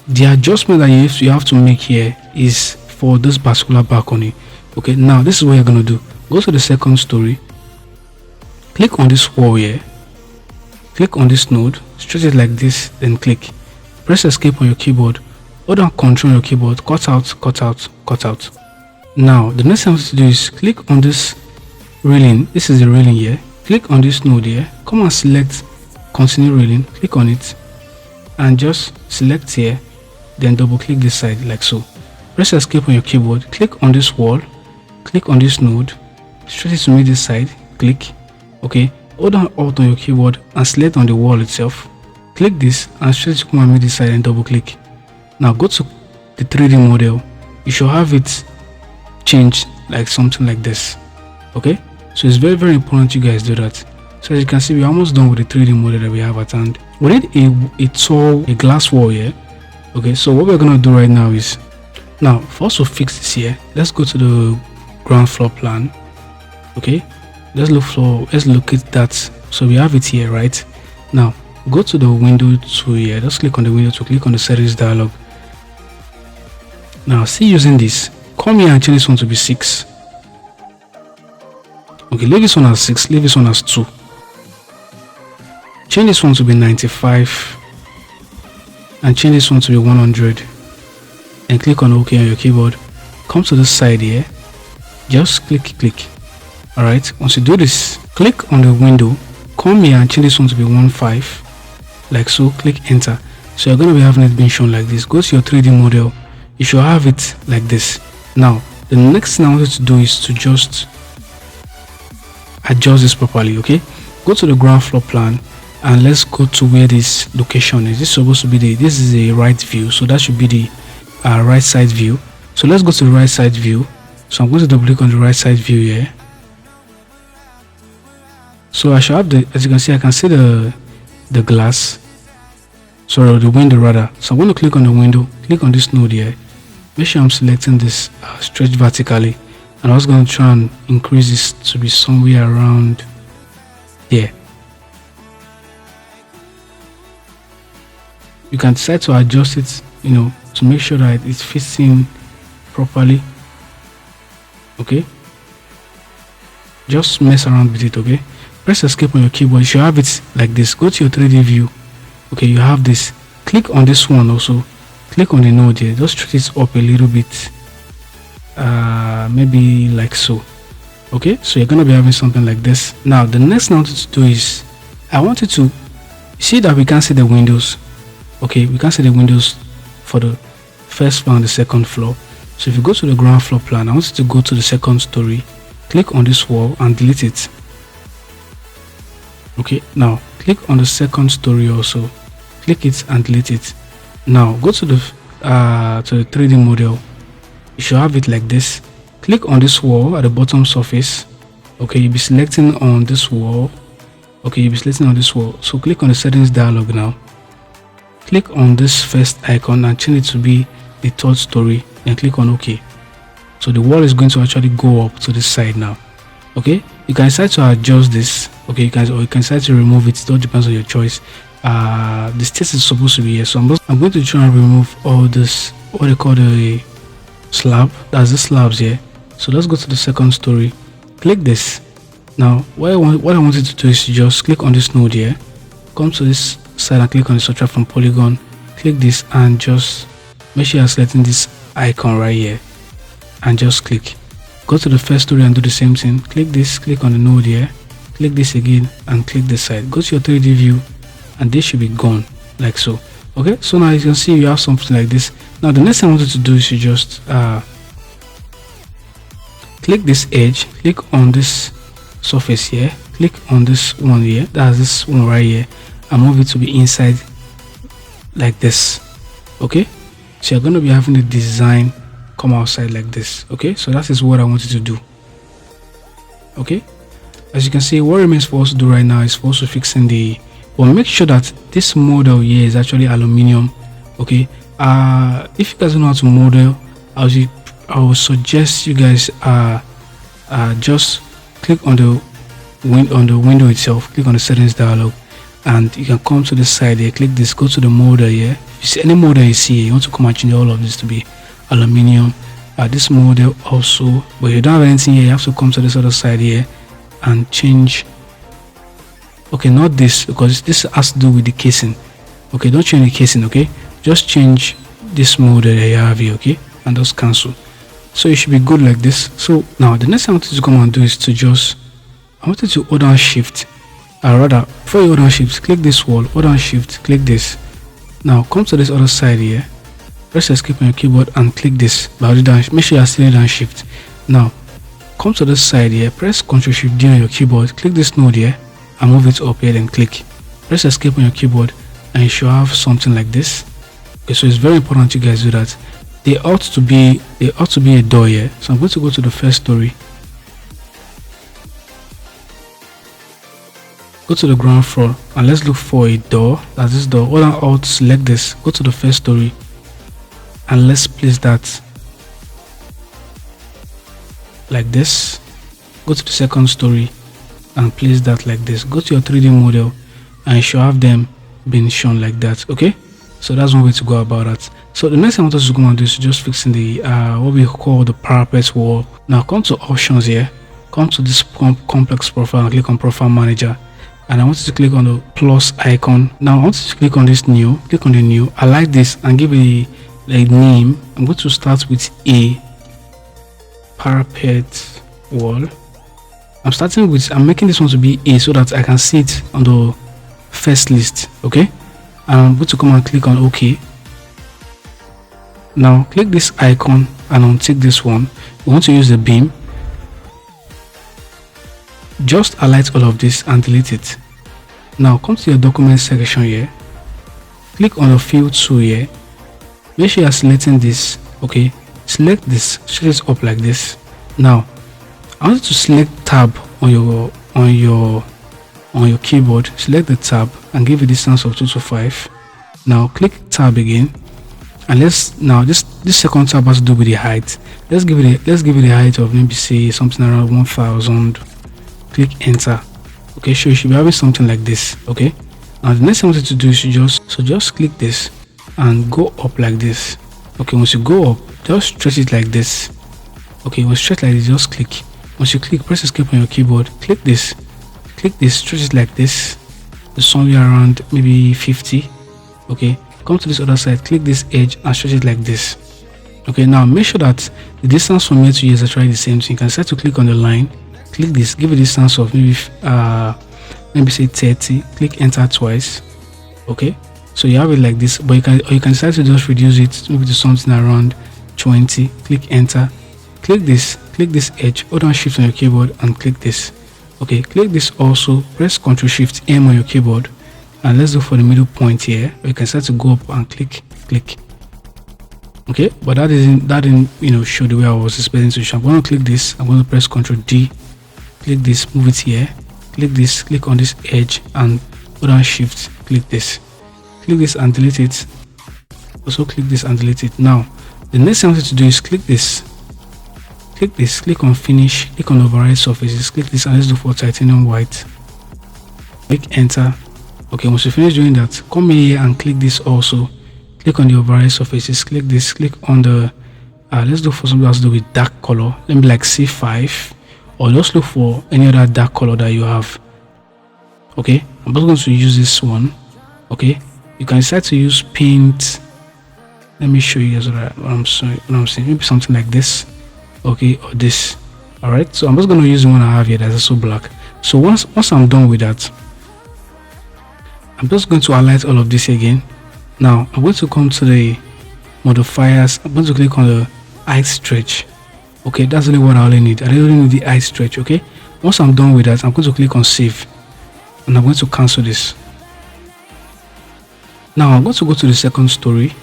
the adjustment that you have to make here is for this particular balcony. Okay, now this is what you're gonna do. Go to the second story, click on this wall here, click on this node, stretch it like this, then click. Press escape on your keyboard, hold down Ctrl on your keyboard, cut out, cut out, cut out. Now the next thing to do is click on this railing. This is the railing here. Click on this node here, come and select continue railing, click on it and just select here, then double click this side like so. Press escape on your keyboard, click on this wall, click on this node, stretch it to meet this side, click. Okay, hold down Alt on your keyboard and select on the wall itself, click this and stretch to come and meet this side and double click. Now go to the 3D model. You should have it changed like something like this. Okay, so it's very, very important you guys do that. So as you can see, we're almost done with the 3D model that we have at hand. We need a glass wall here. Okay, so what we're gonna do right now is, now for us to fix this here, let's go to the ground floor plan. Okay, let's locate that. So we have it here, right? Now go to the window tool here, just click on the window to click on the settings dialog. Now see, using this, come here and change this one to be 6. Okay, leave this one as 6, leave this one as 2. Change this one to be 95 and change this one to be 100 and click on OK on your keyboard. Come to this side here, just click. Alright, once you do this, click on the window, come here and change this one to be 15 like so, click enter. So you're going to be having it being shown like this. Go to your 3D model, you should have it like this. Now the next thing I want you to do is to just adjust this properly. Okay, go to the ground floor plan and let's go to where this location is. This is supposed to be this is a right view, so that should be the right side view. So let's go to the right side view. So I'm going to double click on the right side view here. So I should have as you can see, I can see the glass, sorry, the window rather. So I'm going to click on the window, click on this node here, make sure I'm selecting this stretch vertically, and I was going to try and increase this to be somewhere around here. You can decide to adjust it, to make sure that it fits in properly. Okay, just mess around with it. Okay, press escape on your keyboard. You should have it like this. Go to your 3D view. Okay, you have this. Click on this one also, click on the node here, just stretch it up a little bit, maybe like so. Okay, so you're gonna be having something like this. Now the next thing I want you to do is, I want you to see that we can't see the windows. Okay, we can't see the windows for the first floor and the second floor. So if you go to the ground floor plan, I want you to go to the second story, click on this wall and delete it. Okay, now click on the second story also, click it and delete it. Now go to the 3D model. You should have it like this. Click on this wall at the bottom surface. Okay, you'll be selecting on this wall. Okay, you'll be selecting on this wall. So click on the settings dialog now. Click on this first icon and change it to be the third story, and click on OK. So the wall is going to actually go up to this side now. Okay, you can decide to adjust this. Okay, you can decide to remove it. It all depends on your choice. The state is supposed to be here, so I'm going to try and remove all this, what they call the slab. That's the slabs here. So let's go to the second story, click this. Now what I want you to do is just click on this node here, come to this side and click on the subtract from polygon, click this and just make sure you're selecting this icon right here and just click. Go to the first story and do the same thing. Click this, click on the node here, click this again and click this side. Go to your 3D view and this should be gone like so. Okay, so now you can see you have something like this. Now the next thing I want you to do is you just click this edge, click on this surface here, click on this one here, that's this one right here, and move it to be inside like this. Okay, so you're going to be having the design come outside like this. Okay, so that is what I want you to do. Okay, as you can see, what remains for us to do right now is for us to fixing the, well, make sure that this model here is actually aluminium. Okay, if you guys don't know how to model, I would suggest you guys just click on the window itself, click on the settings dialog, and you can come to the side here, click this, go to the model here. If you see any model you see here, you want to come and change all of this to be aluminium, this model also, but you don't have anything here. You have to come to this other side here and change. Okay, not this, because this has to do with the casing. Okay, don't change the casing. Okay, just change this model that you have here. Okay, and just cancel. So it should be good like this. So now the next thing I want you to come and do is to just, I want you to hold down shift, or rather before you hold down shift, click this wall, hold down shift, click this. Now come to this other side here, press escape on your keyboard and click this. But make sure you are still down shift. Now come to this side here, press Ctrl Shift D on your keyboard, click this node here and move it up here, then click. Press escape on your keyboard and you should have something like this. Okay, so it's very important you guys do that. There ought to be a door here. So I'm going to go to the first story. Go to the ground floor and let's look for a door. That's this door. Hold on Alt, select this, go to the first story and let's place that like this. Go to the second story and place that like this. Go to your 3D model and you should have them being shown like that. Okay, so that's one way to go about that. So the next thing I want us to go and do is just fixing the what we call the parapet wall. Now come to options here, come to this complex profile and click on profile manager, and I want you to click on the plus icon. Now I want you to click on this new, click on the new. I like this and give it a name. I'm going to start with a parapet wall. I'm making this one to be A so that I can see it on the first list. Okay, and I'm going to come and click on OK. Now click this icon and untick this one. We want to use the beam. Just highlight all of this and delete it. Now come to your document section here, click on the fill tool here, make sure you are selecting this. Okay, select this, stretch it up like this. Now I want you to select tab on your keyboard, select the tab and give it a distance of 2 to 5. Now click tab again, and this second tab has to do with the height. Let's give it a height of maybe say something around 1000. Click enter. Okay, so you should be having something like this. Okay, now the next thing I want you to do is just click this and go up like this. Okay, once you go up, just stretch it like this. Okay, once stretch like this, just click. Once you click, press escape on your keyboard, click this, stretch it like this, somewhere around maybe 50. Okay, come to this other side, click this edge and stretch it like this. Okay, now make sure that the distance from here to here is actually the same. So you can start to click on the line, click this, give it a distance of maybe say 30, click enter twice. Okay, so you have it like this, but you can start to just reduce it maybe to something around 20. Click enter, click this edge, hold down shift on your keyboard and click this. Okay, click this also, press Ctrl Shift M on your keyboard and let's look for the middle point here. You can start to go up and click. Okay, but that didn't show the way I was expecting to show. I'm going to click this, I'm going to press Ctrl D, click this, move it here, click this, click on this edge and hold down shift, click this and delete it. Also click this and delete it. Now the next thing I want you to do is click this, click on finish, click on override surfaces, click this and let's look for titanium white. Click enter. Okay, once you finish doing that, come here and click this also, click on the override surfaces, click this, click on the let's look for something else to do with dark color, maybe like C5, or just look for any other dark color that you have. Okay, I'm just going to use this one. Okay, you can decide to use paint. Let me show you guys what I'm saying. Maybe something like this. Okay, or this. All right, so I'm just going to use the one I have here that's also black. So once I'm done with that, I'm just going to highlight all of this again. Now I'm going to come to the modifiers. I'm going to click on the height stretch. Okay, that's only what I only need. I only need the height stretch. Okay, once I'm done with that, I'm going to click on save and I'm going to cancel this. Now I'm going to go to the second story.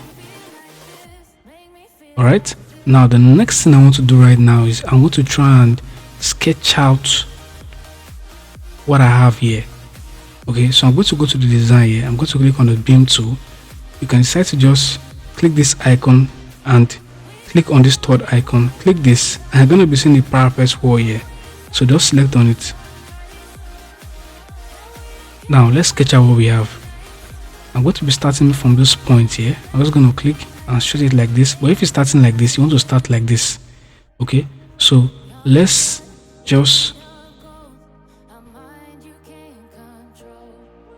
All right, now the next thing I want to do right now is I'm going to try and sketch out what I have here. Okay, so I'm going to go to the design here. I'm going to click on the beam tool. You can decide to just click this icon and click on this third icon, click this, and I'm going to be seeing the parapet wall here. So just select on it. Now let's sketch out what we have. I'm going to be starting from this point here. I'm just going to click and stretch it like this. But if you're starting like this, you want to start like this. Okay, so let's just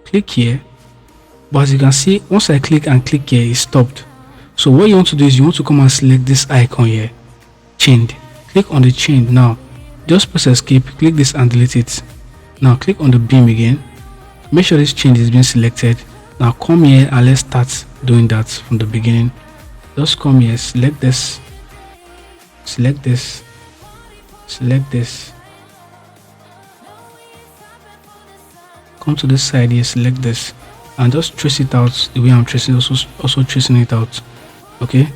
click here. But as you can see, once I click and click here, it stopped. So what you want to do is you want to come and select this icon here, chained. Click on the chain. Now just press escape, click this and delete it. Now click on the beam again, make sure this chain is being selected. Now come here and let's start doing that from the beginning. Just come here, select this, select this, select this, come to this side here, select this, and just trace it out the way I'm tracing, also tracing it out. Okay,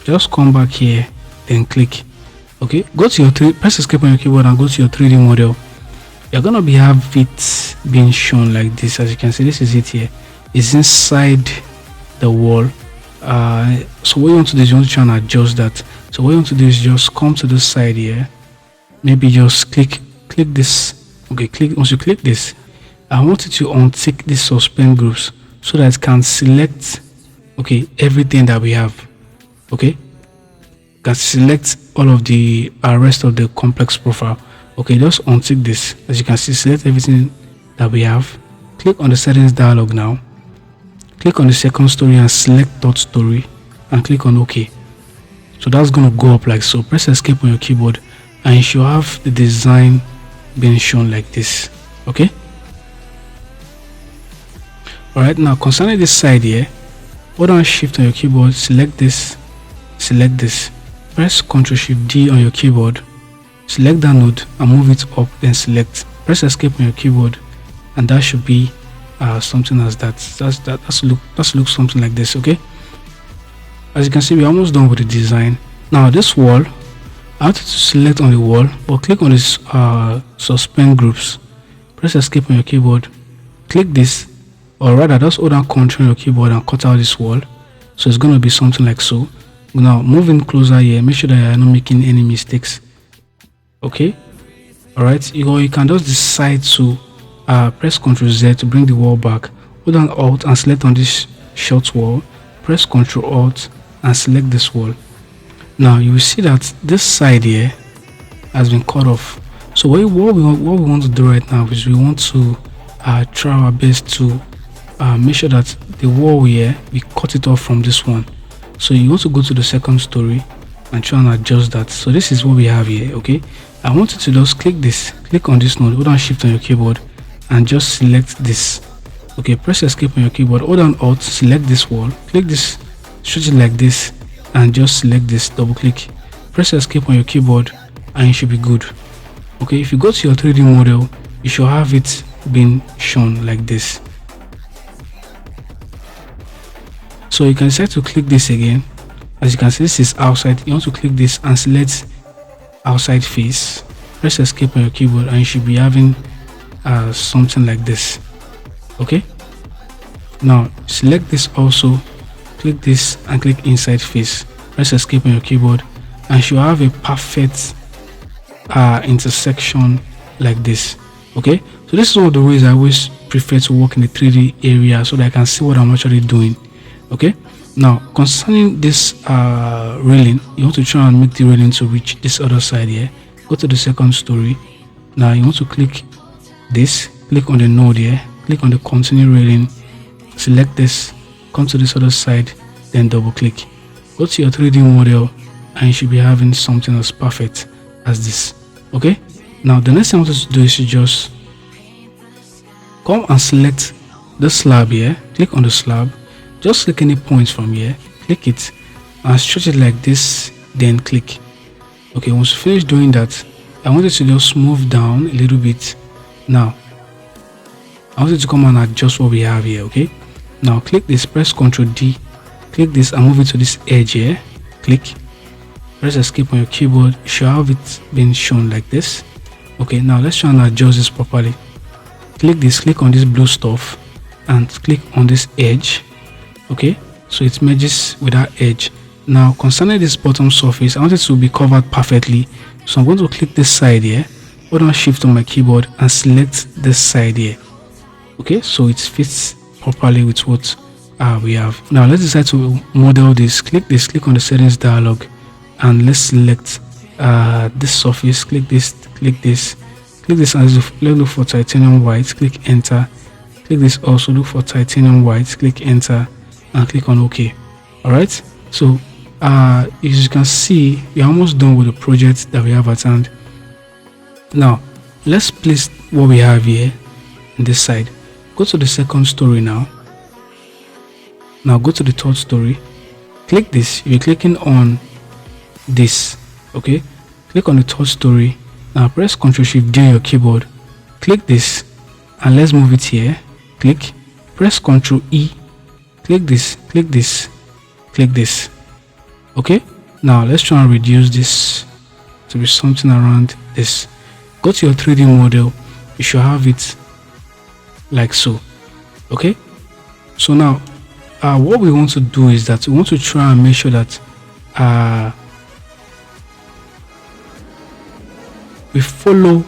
just come back here, then click. Okay, go to your press escape on your keyboard and go to your 3D model. You're gonna have it being shown like this. As you can see, this is it here. It's inside the wall. So what you want to do is you want to try and adjust that. So what you want to do is just come to this side here, maybe just click this. Okay, once you click this, I want you to untick these suspend groups so that it can select, okay, everything that we have. Okay, can select all of the rest of the complex profile. Okay, just untick this. As you can see, select everything that we have. Click on the settings dialog now, click on the second story and select third story and click on OK. So that's going to go up like so. Press escape on your keyboard and you should have the design being shown like this. Okay, all right, now concerning this side here, hold on shift on your keyboard, select this, press Ctrl Shift D on your keyboard, select that node and move it up, then select, press escape on your keyboard, and that should be something as that. That's look something like this. Okay, as you can see, we're almost done with the design. Now this wall, I want you to select on the wall, but click on this suspend groups, press escape on your keyboard, click this, or rather just hold down Ctrl on your keyboard and cut out this wall. So it's going to be something like so. Now move in closer here, make sure that you're not making any mistakes. Okay, all right, you can just decide to press Ctrl Z to bring the wall back. Hold down Alt and select on this short wall, press Ctrl Alt and select this wall. Now you will see that this side here has been cut off. So what we want to do right now is we want to try our best to make sure that the wall here, we cut it off from this one. So you want to go to the second story and try and adjust that. So this is what we have here. Okay, I want you to just click on this node, hold down shift on your keyboard and just select this. Okay, press escape on your keyboard, hold down Alt, select this wall, click this, stretch it like this and just select this, double click, press escape on your keyboard and you should be good. Okay, if you go to your 3D model, you should have it being shown like this. So you can decide to click this again. As you can see, this is outside. You want to click this and select outside face, press escape on your keyboard and you should be having something like this. Okay, now select this also, click this and click inside face, press escape on your keyboard and you should have a perfect intersection like this. Okay, so this is one of the ways I always prefer to work in the 3D area so that I can see what I'm actually doing. Okay, now concerning this railing, you want to try and make the railing to reach this other side here. Go to the second story. Now you want to click this, click on the node here, click on the continue railing, select this, come to this other side, then double click, go to your 3D model and you should be having something as perfect as this. Okay, now the next thing I want you to do is to just come and select the slab here, click on the slab, just click any points from here, click it and stretch it like this, then click. Okay, once you finish doing that, I want you to just move down a little bit. Now I want you to come and adjust what we have here. Okay, now click this, press Ctrl D, click this and move it to this edge here, click, press escape on your keyboard. You should have it being shown like this. Okay, now let's try and adjust this properly. Click this, click on this blue stuff and click on this edge. Okay, so it merges with that edge. Now concerning this bottom surface, I want it to be covered perfectly, so I'm going to click this side here, hold on shift on my keyboard and select this side here. Okay, so it fits properly with what we have. Now let's decide to model this. Click on the settings dialog, and let's select this surface. Click this, and let's look for titanium white. Click enter. Click this also, look for titanium white. Click enter and click on OK. All right, so as you can see, we're almost done with the project that we have at hand. Now let's place what we have here in this side. Go to the second story now. Now go to the third story. Click this. You're clicking on this. Okay, click on the third story. Now press Ctrl Shift D on your keyboard. Click this and let's move it here. Click. Press Ctrl E. Click this. Click this. Click this. Okay, now let's try and reduce this to be something around this. Go to your 3D model. You should have it like so. Okay, so now what we want to do is that we want to try and make sure that we follow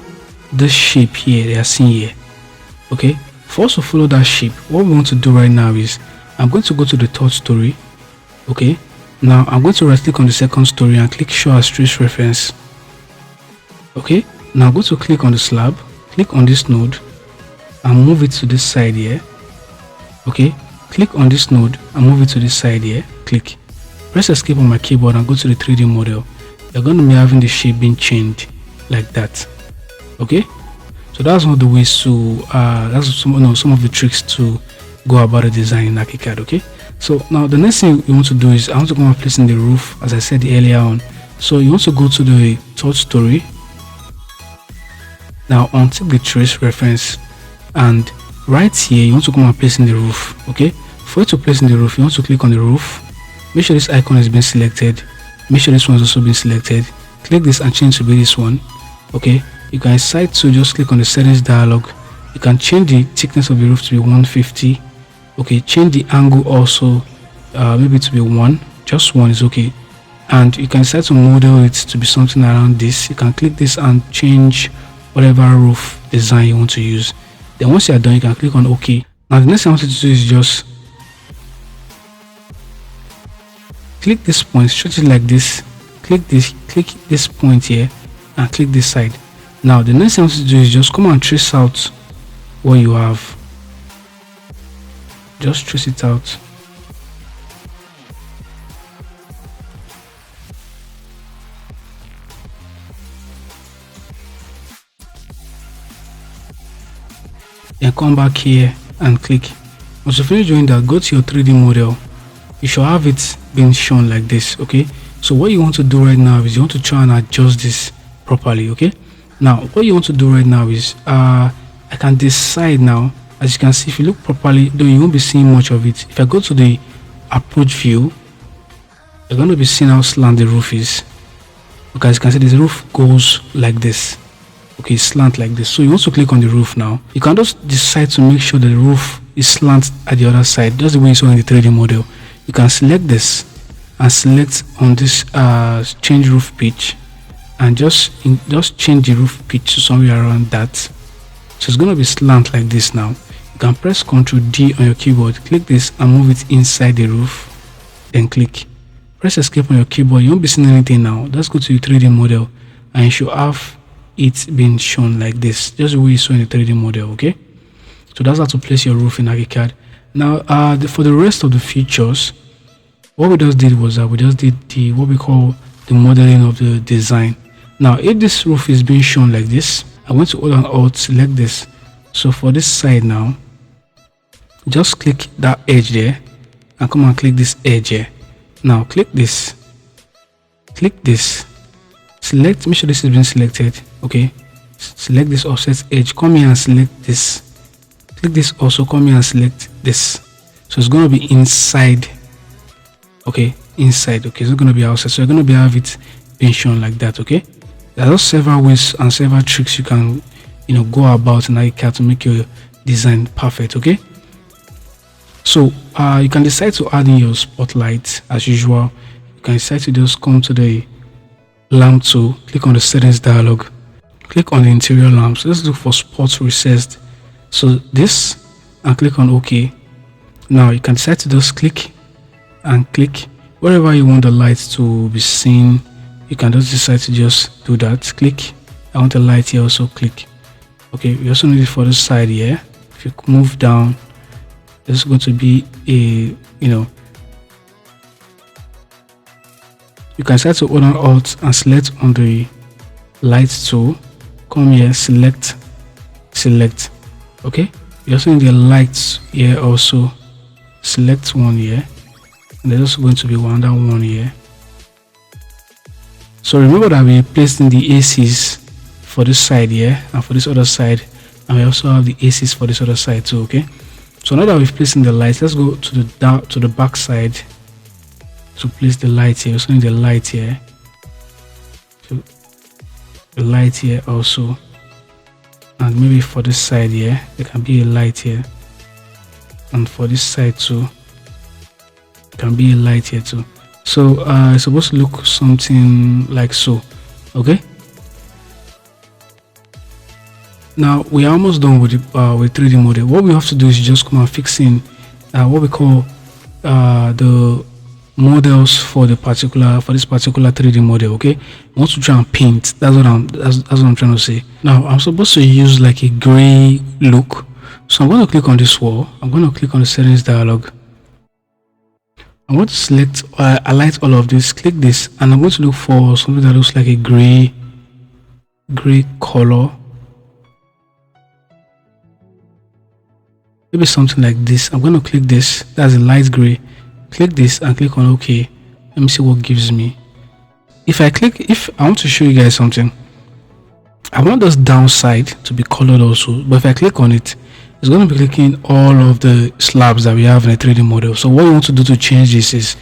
this shape here they are seeing here. Okay, for us to follow that shape, what we want to do right now is I'm going to go to the third story. Okay, now I'm going to right click on the second story and click show as trace reference. Okay, now go to click on the slab, click on this node and move it to this side here. Okay, click on this node and move it to this side here. Click, press escape on my keyboard and go to the 3D model. You're going to be having the shape being changed like that. Okay, so that's one of the ways to that's some of the tricks to go about the design in Archicad. Okay, so now the next thing you want to do is I want to go and place in the roof, as I said earlier on. So you want to go to the third story. Now untick the trace reference, and right here you want to come and place in the roof. Okay, for it to place in the roof, you want to click on the roof. Make sure this icon has been selected. Make sure this one has also been selected. Click this and change to be this one. Okay, you can decide to just click on the settings dialog. You can change the thickness of the roof to be 150. Okay, change the angle also, maybe to be 1. Just 1 is okay. And you can decide to model it to be something around this. You can click this and change whatever roof design you want to use. Then once you are done, you can click on OK. Now the next thing I want you to do is just click this point, stretch it like this. Click this point here and click this side. Now the next thing I want you to do is just come and trace out what you have. Just trace it out. Then come back here and click. Once you finish doing that, go to your 3D model. You should have it being shown like this. Okay, so what you want to do right now is you want to try and adjust this properly. Okay, now what you want to do right now is I can decide now. As you can see, if you look properly, though you won't be seeing much of it. If I go to the approach view, you're going to be seeing how slant the roof is. Okay, as you can see, this roof goes like this. Okay, slant like this. So you want to click on the roof now. You can just decide to make sure that the roof is slant at the other side. That's the way you saw in the 3D model. You can select this and select on this change roof pitch, and just change the roof pitch to somewhere around that. So it's going to be slant like this now. You can press Ctrl D on your keyboard, click this and move it inside the roof, then click. Press escape on your keyboard. You won't be seeing anything now. Just go to your 3D model and you should have it being shown like this, just the way you saw in the 3D model. Okay, so that's how to place your roof in Archicad. Now for the rest of the features, what we just did was that we just did the what we call the modeling of the design. Now if this roof is being shown like this, I want to hold on Alt, select this. So for this side now, just click that edge there and come and click this edge here. Now click this, select, make sure this has been selected. Okay, select this offset edge, come here and select this, click this also, come here and select this. So it's going to be inside. Okay, inside. Okay, it's not going to be outside, so you're going to be have it being shown like that. Okay, there are several ways and several tricks you can go about in Archicad to make your design perfect. Okay, so you can decide to add in your spotlight as usual. You you can decide to just come to the lamp tool, click on the settings dialog, click on the interior lamps. Let's look for spot recessed. So this, and click on OK. Now you can decide to just click and click wherever you want the lights to be seen. You can just decide to just do that. Click, I want a light here, also click. Okay, we also need it for this side here. If you move down, there's going to be a, you can start to hold on Alt and select on the lights tool. Come here, select. Okay, you also need the lights here, also select one here, and there's also going to be that one here. So remember that we placed in the ACs for this side here and for this other side, and we also have the ACs for this other side too. Okay, so now that we've placed in the lights, let's go to the back side to place the light here. We also need the light here, so the light here also, and maybe for this side here there can be a light here, and for this side too there can be a light here too. So it's supposed to look something like so. Okay, now we are almost done with 3D model. What we have to do is just come and fix in what we call the models for this particular 3D model. Okay, I want to try and paint. That's what I'm trying to say. Now I'm supposed to use like a gray look, so I'm going to click on this wall. I'm going to click on the settings dialog. I want to select highlight all of this, click this, and I'm going to look for something that looks like a gray color, maybe something like this. I'm going to click this, that's a light gray. Click this and click on OK. Let me see what gives me. If I want to show you guys something, I want this downside to be colored also, but if I click on it, it's going to be clicking all of the slabs that we have in a 3D model. So what you want to do to change this is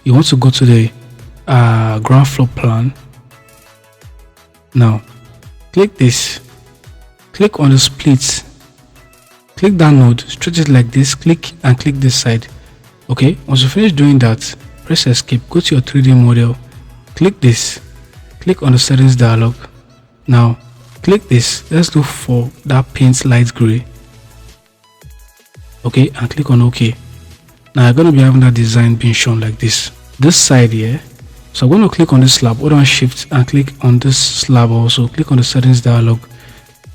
you want to go to the ground floor plan. Now click this, click on the splits, click that node, stretch it like this, click and click this side. Okay, once you finish doing that, press escape, go to your 3D model, click this, click on the settings dialog. Now click this, let's look for that paint light gray. Okay, and click on OK. Now you're going to be having that design being shown like this side here. So I'm going to click on this slab, hold on shift and click on this slab also, click on the settings dialog,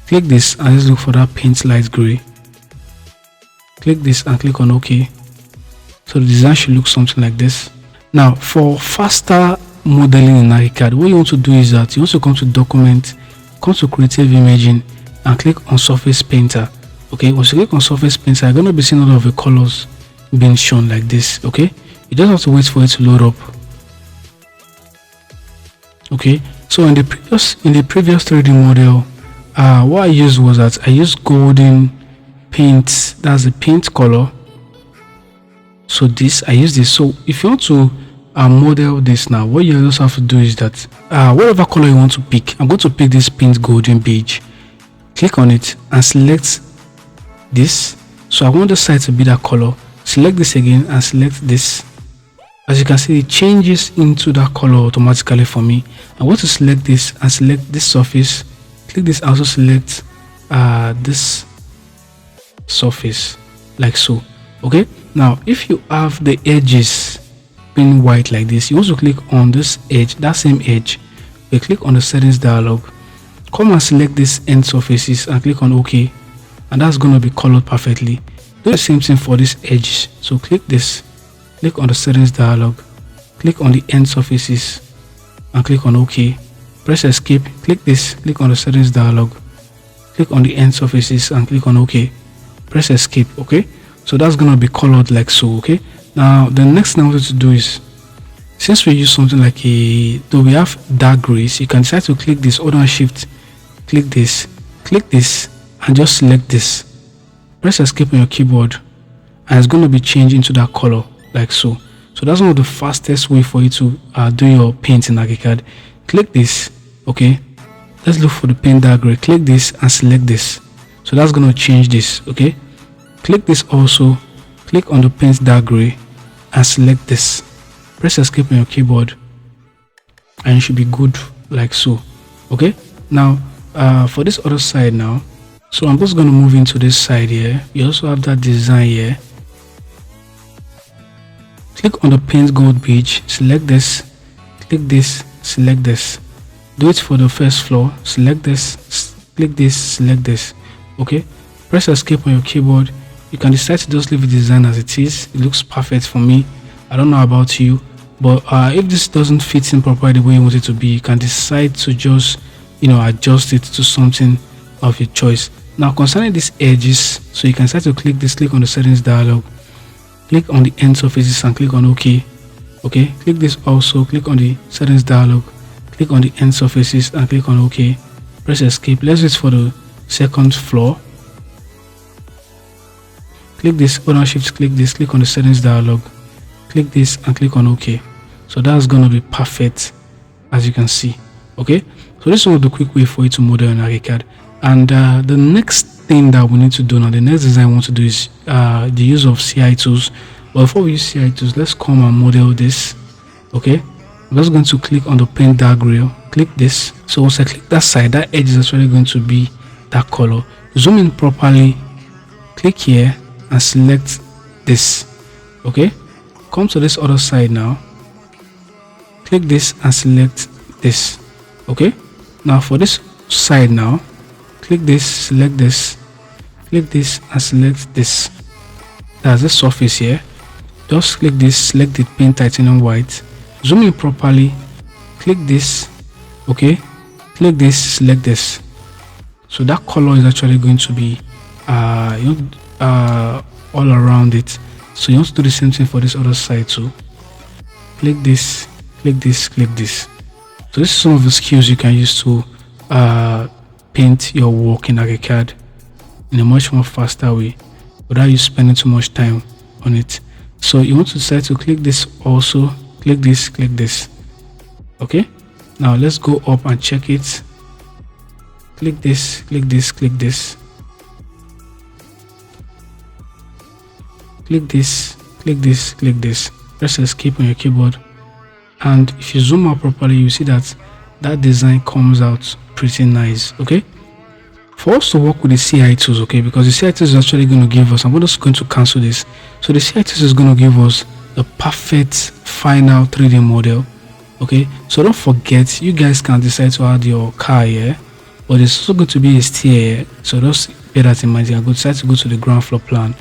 click this and let's look for that paint light gray. Click this and click on OK. So the design should look something like this. Now for faster modeling in Archicad, what you want to do is that you want to come to document, come to creative imaging and click on surface painter. Okay, once you click on surface painter, you're going to be seeing all of the colors being shown like this. Okay, you just have to wait for it to load up. Okay, so in the previous 3D model, what I used was that I used golden paint, that's the paint color. So this, I use this. So if you want to model this now, what you just have to do is that whatever color you want to pick, I'm going to pick this paint golden beige. Click on it and select this. So I want the side to be that color. Select this again and select this. As you can see, it changes into that color automatically for me. I want to select this and select this surface. Click this, also select this surface like so. Okay, now if you have the edges being white like this, you also click on this edge, that same edge. You click on the settings dialog, come and select this end surfaces and click on OK, and that's going to be colored perfectly. Do the same thing for this edge. So click this, click on the settings dialog, click on the end surfaces and click on OK. Press escape, click this, click on the settings dialog, click on the end surfaces and click on OK. Press escape. Okay, so that's going to be colored like so. Okay, now the next thing I want to do is, since we use something like though we have dark grays, you can decide to click this, hold on shift, click this and just select this. Press escape on your keyboard and it's going to be changed into that color like so. So that's one of the fastest way for you to do your paint in Archicad. Click this. Okay, let's look for the paint dark gray. Click this and select this. So that's going to change this. Okay, click this also, click on the paint dark gray and select this. press escape on your keyboard and you should be good like so. Okay, now for this other side now, so I'm just going to move into this side here. You also have that design here. Click on the paint gold beach, select this, click this, select this. Do it for the first floor, select this, click this, select this. Okay, press escape on your keyboard. You can decide to just leave the design as it is. It looks perfect for me. I don't know about you, but if this doesn't fit in properly the way you want it to be, you can decide to just, you know, adjust it to something of your choice. Now concerning these edges, so you can start to click this, click on the settings dialog, click on the end surfaces and click on OK. Okay, click this also, click on the settings dialog, click on the end surfaces and click on OK. Press escape. Let's wait for the second floor. Click this, hold on shift, click this, click on the settings dialog, click this and click on OK. So that's gonna be perfect, as you can see. Okay, so this is the quick way for you to model in Archicad. And the next thing that we need to do now, the next design I want to do is the use of CI tools. But before we use CI tools, let's come and model this. Okay, I'm just going to click on the paint dark rail, click this. So once I click that side, that edge is actually going to be that color. Zoom in properly, click here and select this. Okay, come to this other side now, click this and select this. Okay, now for this side now, click this, select this, click this and select this. That's the surface here. Just click this, select the paint titanium white, zoom in properly, click this. Okay, click this, select this. So that color is actually going to be all around it. So you want to do the same thing for this other side too. Click this, click this, click this. So this is some of the skills you can use to paint your work in Archicad in a much more faster way without you spending too much time on it. So you want to decide to click this also, click this, click this. Okay, now let's go up and check it. Click this, click this, click this, click this, click this, click this. Press escape on your keyboard, and if you zoom out properly, you see that that design comes out pretty nice. Okay, for us to work with the CI tools, okay, because the CI tools is actually going to give us, I'm just going to cancel this. So the CI tools is going to give us the perfect final 3D model. Okay, so don't forget, you guys can decide to add your car here, but there's also going to be a stair here. So just bear that in mind. You can decide to go to the ground floor plan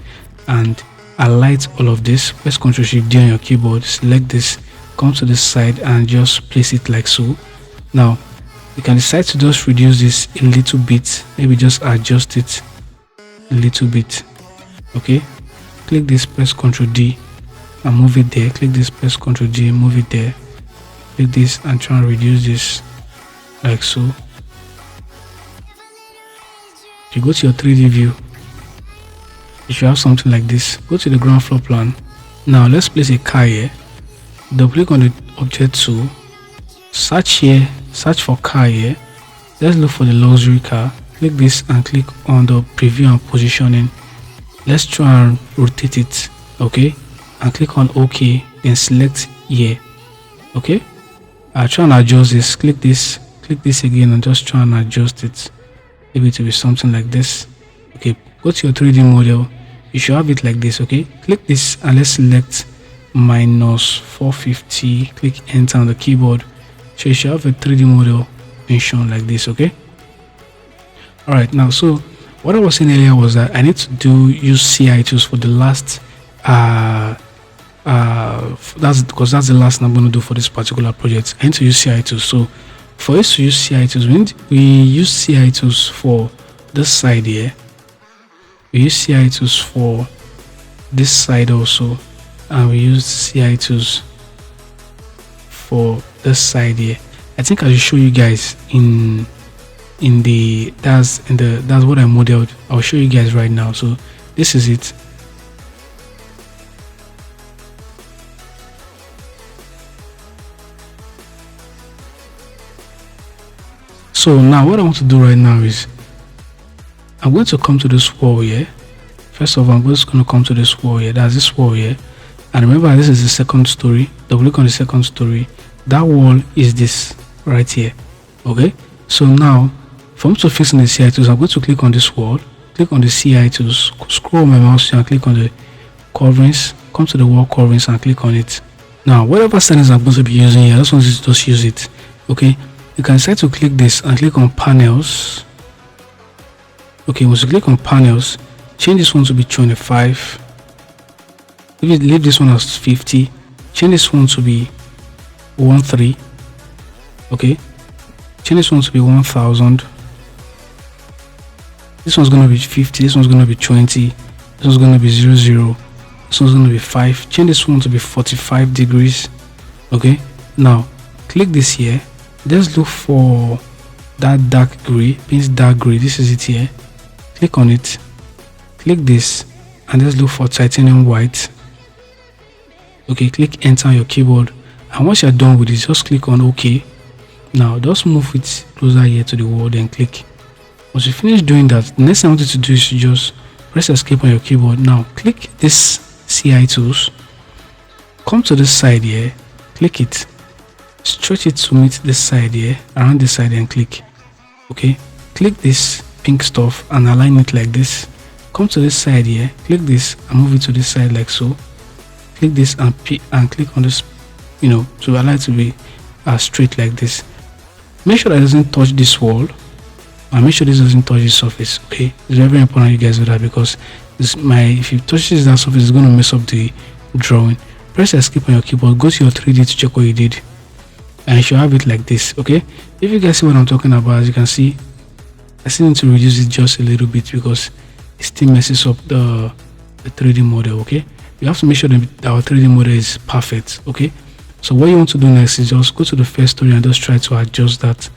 and highlight all of this. Press Ctrl Shift D on your keyboard, select this, come to this side and just place it like so. Now you can decide to just reduce this a little bit, maybe just adjust it a little bit. Okay, click this, press Ctrl D and move it there. Click this, press Ctrl D, move it there. Click this and try and reduce this like so. If you go to your 3D view, if you have something like this, go to the ground floor plan. Now let's place a car here. Double click on the object tool, search here, search for car here. Let's look for the luxury car. Click this and click on the preview and positioning. Let's try and rotate it. Okay, and click on OK, then select here. Okay, I'll try and adjust this. Click this again and just try and adjust it. Maybe to be something like this. Okay, go to your 3D model. You should have it like this. Okay, click this and let's select -450. Click enter on the keyboard. So you should have a 3D model being shown like this. Okay, all right. Now, so what I was saying earlier was that I need to use CI tools for the last that's because that's the last thing I'm going to do for this particular project. I need to use CI tools. So for us to use CI tools, we use CI tools for this side here. We use CI tools for this side also, and we use CI tools for this side here. I think I should show you guys that's what I modeled. I'll show you guys right now. So this is it. So now what I want to do right now is I'm going to come to this wall here. First of all, I'm just going to come to this wall here. That's this wall here. And remember, this is the second story. Double click on the second story. That wall is this right here. Okay, so now for me to fix on the CI tools, I'm going to click on this wall, click on the CI tools, scroll my mouse and click on the coverings, come to the wall coverings and click on it. Now whatever settings I'm going to be using here, I just want you to just use it. Okay, you can decide to click this and click on panels. Okay, once you click on panels, change this one to be 25. Leave this one as 50. Change this one to be 13. Okay, change this one to be 1000. This one's going to be 50. This one's going to be 20. This one's going to be 00. This one's going to be 5. Change this one to be 45 degrees. Okay, now click this here. Let's look for that dark gray. Means dark gray. This is it here. Click on it. Click this and let's look for titanium white. Okay, click enter on your keyboard, and once you're done with this, just click on OK. Now just move it closer here to the wall, then click. Once you finish doing that, the next thing I want you to do is to just press escape on your keyboard. Now click this CI tools, come to this side here, click it, stretch it to meet this side here, around this side, and click. Okay, click this pink stuff and align it like this. Come to this side here, click this and move it to this side like so. Click this and click on this, to allow it to be straight like this. Make sure that it doesn't touch this wall, and make sure this doesn't touch this surface. Okay, it's very, very important you guys do that, because if it touches that surface, it's going to mess up the drawing. Press escape on your keyboard, go to your 3D to check what you did, and you should have it like this. Okay, if you guys see what I'm talking about, as you can see, I still need to reduce it just a little bit because it still messes up the 3D model. Okay, you have to make sure that our 3D model is perfect. Okay, so what you want to do next is just go to the first story and just try to adjust that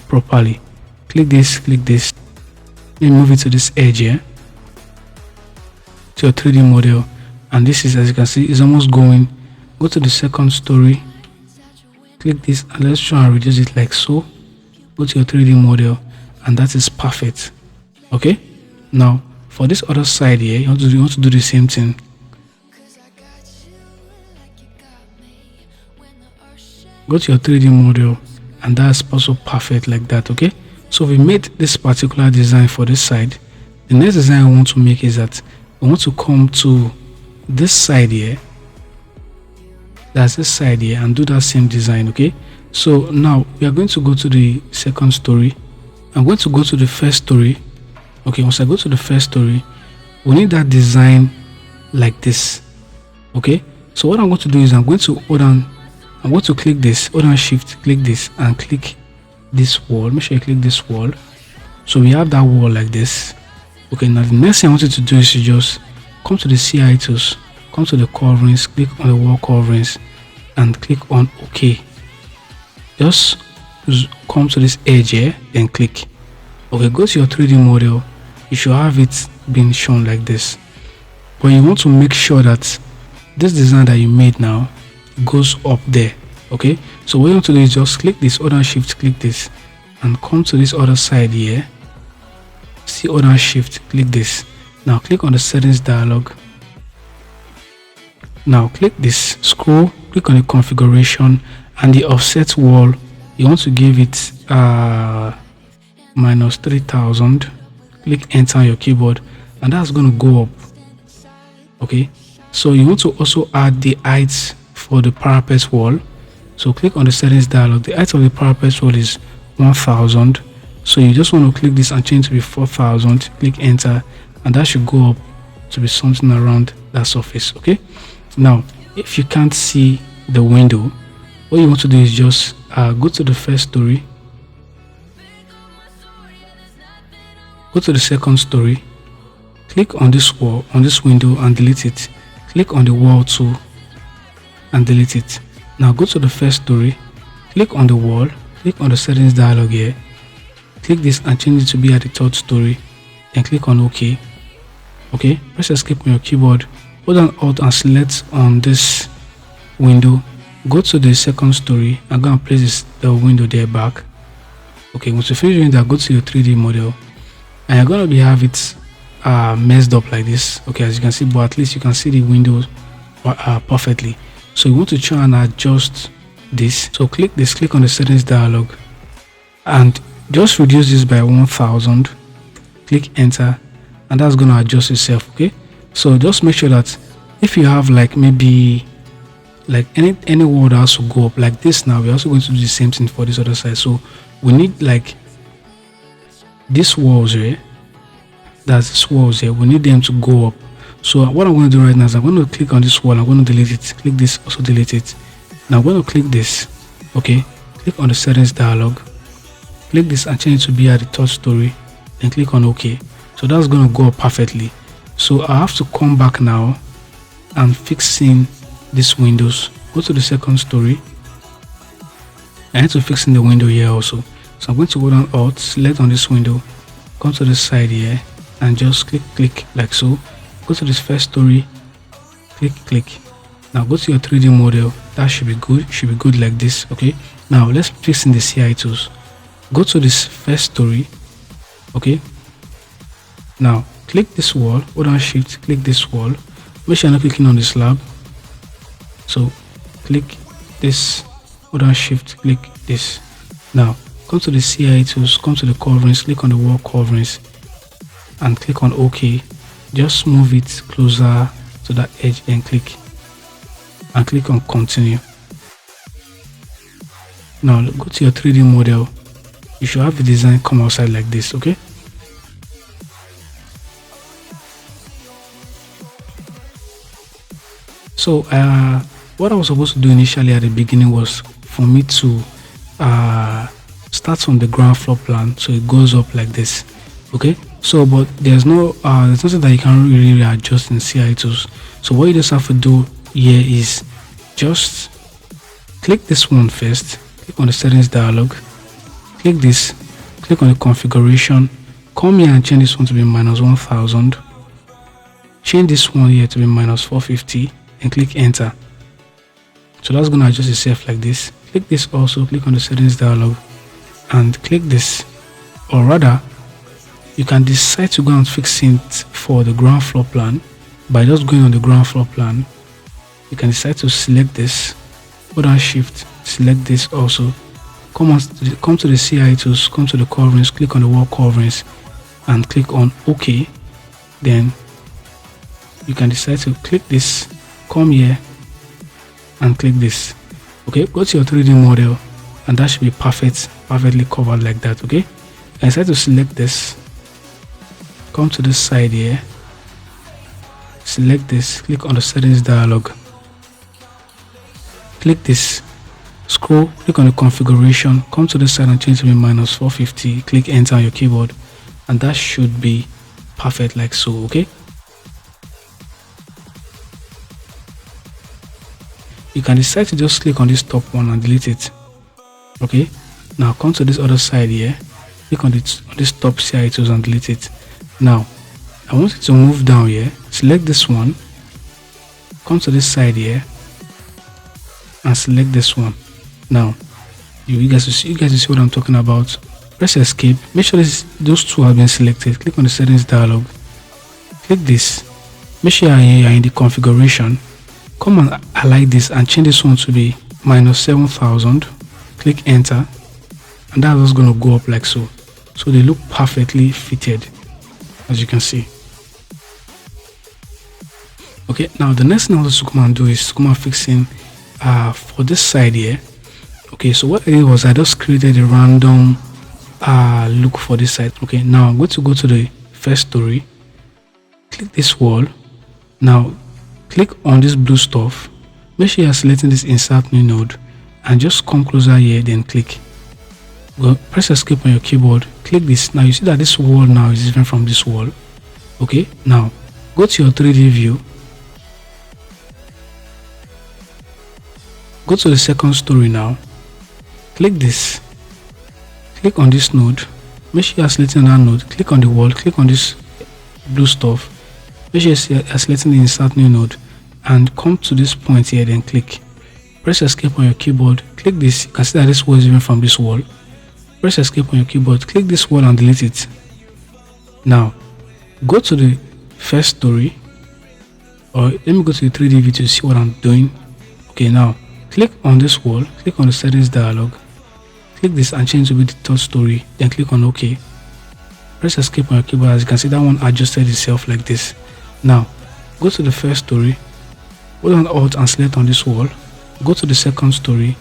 properly. Click this, then move it to this edge here, to your 3D model, and this is, as you can see, is almost going. Go to the second story, click this, and let's try and reduce it like so. Go to your 3D model, and that is perfect. Okay, now for this other side here, you want to do the same thing. Go to your 3D model, and that's also perfect like that. Okay, so we made this particular design for this side. The next design I want to make is that I want to come to this side here, that's this side here, and do that same design. Okay, so now we are going to go to the second story. I'm going to go to the first story. Okay, once I go to the first story, we need that design like this. Okay, so what I'm going to do is I'm going to click this, hold on shift, click this, and click this wall. Make sure you click this wall, so we have that wall like this. Okay, now the next thing I want you to do is to just come to the CI tools, come to the coverings, click on the wall coverings, and click on OK. Just come to this edge here, then click. Okay, go to your 3D model. You should have it being shown like this, but you want to make sure that this design that you made now goes up there. Okay, so what you want to do is just click this, hold on shift, click this, and come to this other side here. See, hold on shift, click this. Now click on the settings dialog. Now click this, scroll, click on the configuration, and the offset wall, you want to give it minus 3000. Click enter on your keyboard, and that's going to go up. Okay, so you want to also add the height for the parapet wall. So click on the settings dialog. The height of the parapet wall is 1000, so you just want to click this and change to be 4000. Click enter, and that should go up to be something around that surface. Okay, now if you can't see the window, what you want to do is just go to the first story, go to the second story, click on this wall, on this window, and delete it. Click on the wall too and delete it. Now go to the first story, click on the wall, click on the settings dialog here, click this and change it to be at the third story, and click on OK. Okay, press escape on your keyboard, hold on Alt and select on this window, go to the second story and go and place the window there back. Okay, once you finish doing that, go to your 3D model, and you're going to have it messed up like this. Okay, as you can see, but at least you can see the windows perfectly. So you want to try and adjust this. So click this, click on the settings dialog, and just reduce this by 1000. Click enter, and that's going to adjust itself. Okay, so just make sure that if you have like maybe like any word has to go up like this. Now we're also going to do the same thing for this other side. So we need like these walls here, that's these walls here, we need them to go up. So what I'm going to do right now is I'm going to click on this wall, I'm going to delete it, click this, also delete it. Now I'm going to click this. Okay, click on the settings dialog, click this and change it to be at the third story, then click on OK. So that's going to go up perfectly. So I have to come back now and fix in these windows. Go to the second story. I need to fix in the window here also. So I'm going to go down Alt, select on this window, come to this side here and just click like so. Go to this first story, click. Now go to your 3D model. That should be good like this. Okay, now let's fix in the CI tools. Go to this first story. Okay, now click this wall, hold down shift, click this wall, make sure you're not clicking on the slab. So click this, hold down shift, click this. Now come to the CI tools, come to the coverings, click on the wall coverings and click on OK. Just move it closer to that edge and click on continue. Now go to your 3D model. You should have the design come outside like this. Okay, so what I was supposed to do initially at the beginning was for me to start from the ground floor plan, so it goes up like this. Okay, so but there's nothing that you can really adjust in CI tools. So what you just have to do here is just click this one first, click on the settings dialog, click this, click on the configuration, come here and change this one to be -1000, change this one here to be -450 and click enter. So that's going to adjust itself like this. Click this also, click on the settings dialog and click this, or rather you can decide to go and fix it for the ground floor plan by just going on the ground floor plan. You can decide to select this, hold down shift, select this also, come to the CI tools, come to the coverings, click on the wall coverings and click on OK. Then you can decide to click this, come here and click this. Okay, go to your 3D model and that should be perfectly covered like that. Okay, you can decide to select this, come to this side here, select this, click on the settings dialog, click this, scroll, click on the configuration, come to this side and change to be -450, click enter on your keyboard and that should be perfect like so. Okay, you can decide to just click on this top one and delete it. Okay, now come to this other side here, click on this top CI tools and delete it. Now I want you to move down here, select this one, come to this side here and select this one. Now you guys see what I'm talking about. Press escape, make sure those two have been selected, click on the settings dialog, click this, make sure you're in the configuration, come and highlight this and change this one to be -7000, click enter and that's just going to go up like so. So they look perfectly fitted, as you can see. Okay, now the next thing I want to come and do is come and fix in for this side here. Okay, so what I did was I just created a random look for this side. Okay, now I'm going to go to the first story, click this wall. Now click on this blue stuff, make sure you're selecting this insert new node and just come closer here, then click. Go press escape on your keyboard, click this. Now you see that this wall now is different from this wall. Okay, now go to your 3D view, go to the second story. Now click this, click on this node, make sure you're selecting that node, click on the wall, click on this blue stuff, make sure you're selecting the insert new node and come to this point here, then click. Press escape on your keyboard, click this. You can see that this wall is different from this wall. Press escape on your keyboard, click this wall and delete it. Now go to the first story, Or let me go to the 3D view to see what I'm doing. Okay, now click on this wall, click on the settings dialog, click this and change to be the third story, then click on OK. Press escape on your keyboard. As you can see, that one adjusted itself like this. Now go to the first story, hold on Alt and select on this wall, go to the second story.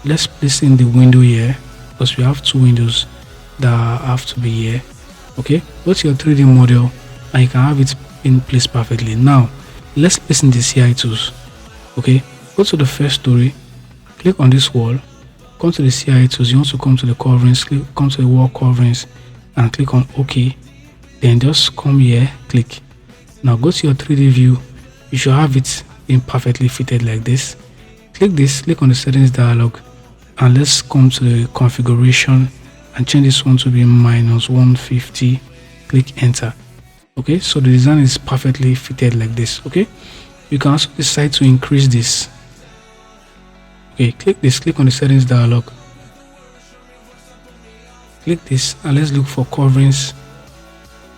Let's place in the window here because we have two windows that have to be here. Okay, go to your 3D model and you can have it in place perfectly. Now let's place in the CI tools. Okay, go to the first story, click on this wall, come to the CI tools. You want to come to the coverings, come to the wall coverings and click on OK. Then just come here, click. Now go to your 3D view. You should have it in perfectly fitted like this. Click this, click on the settings dialog, and let's come to the configuration and change this one to be -150. Click enter. Okay, so the design is perfectly fitted like this. Okay, you can also decide to increase this. Okay, click this, click on the settings dialog, click this, and let's look for coverings,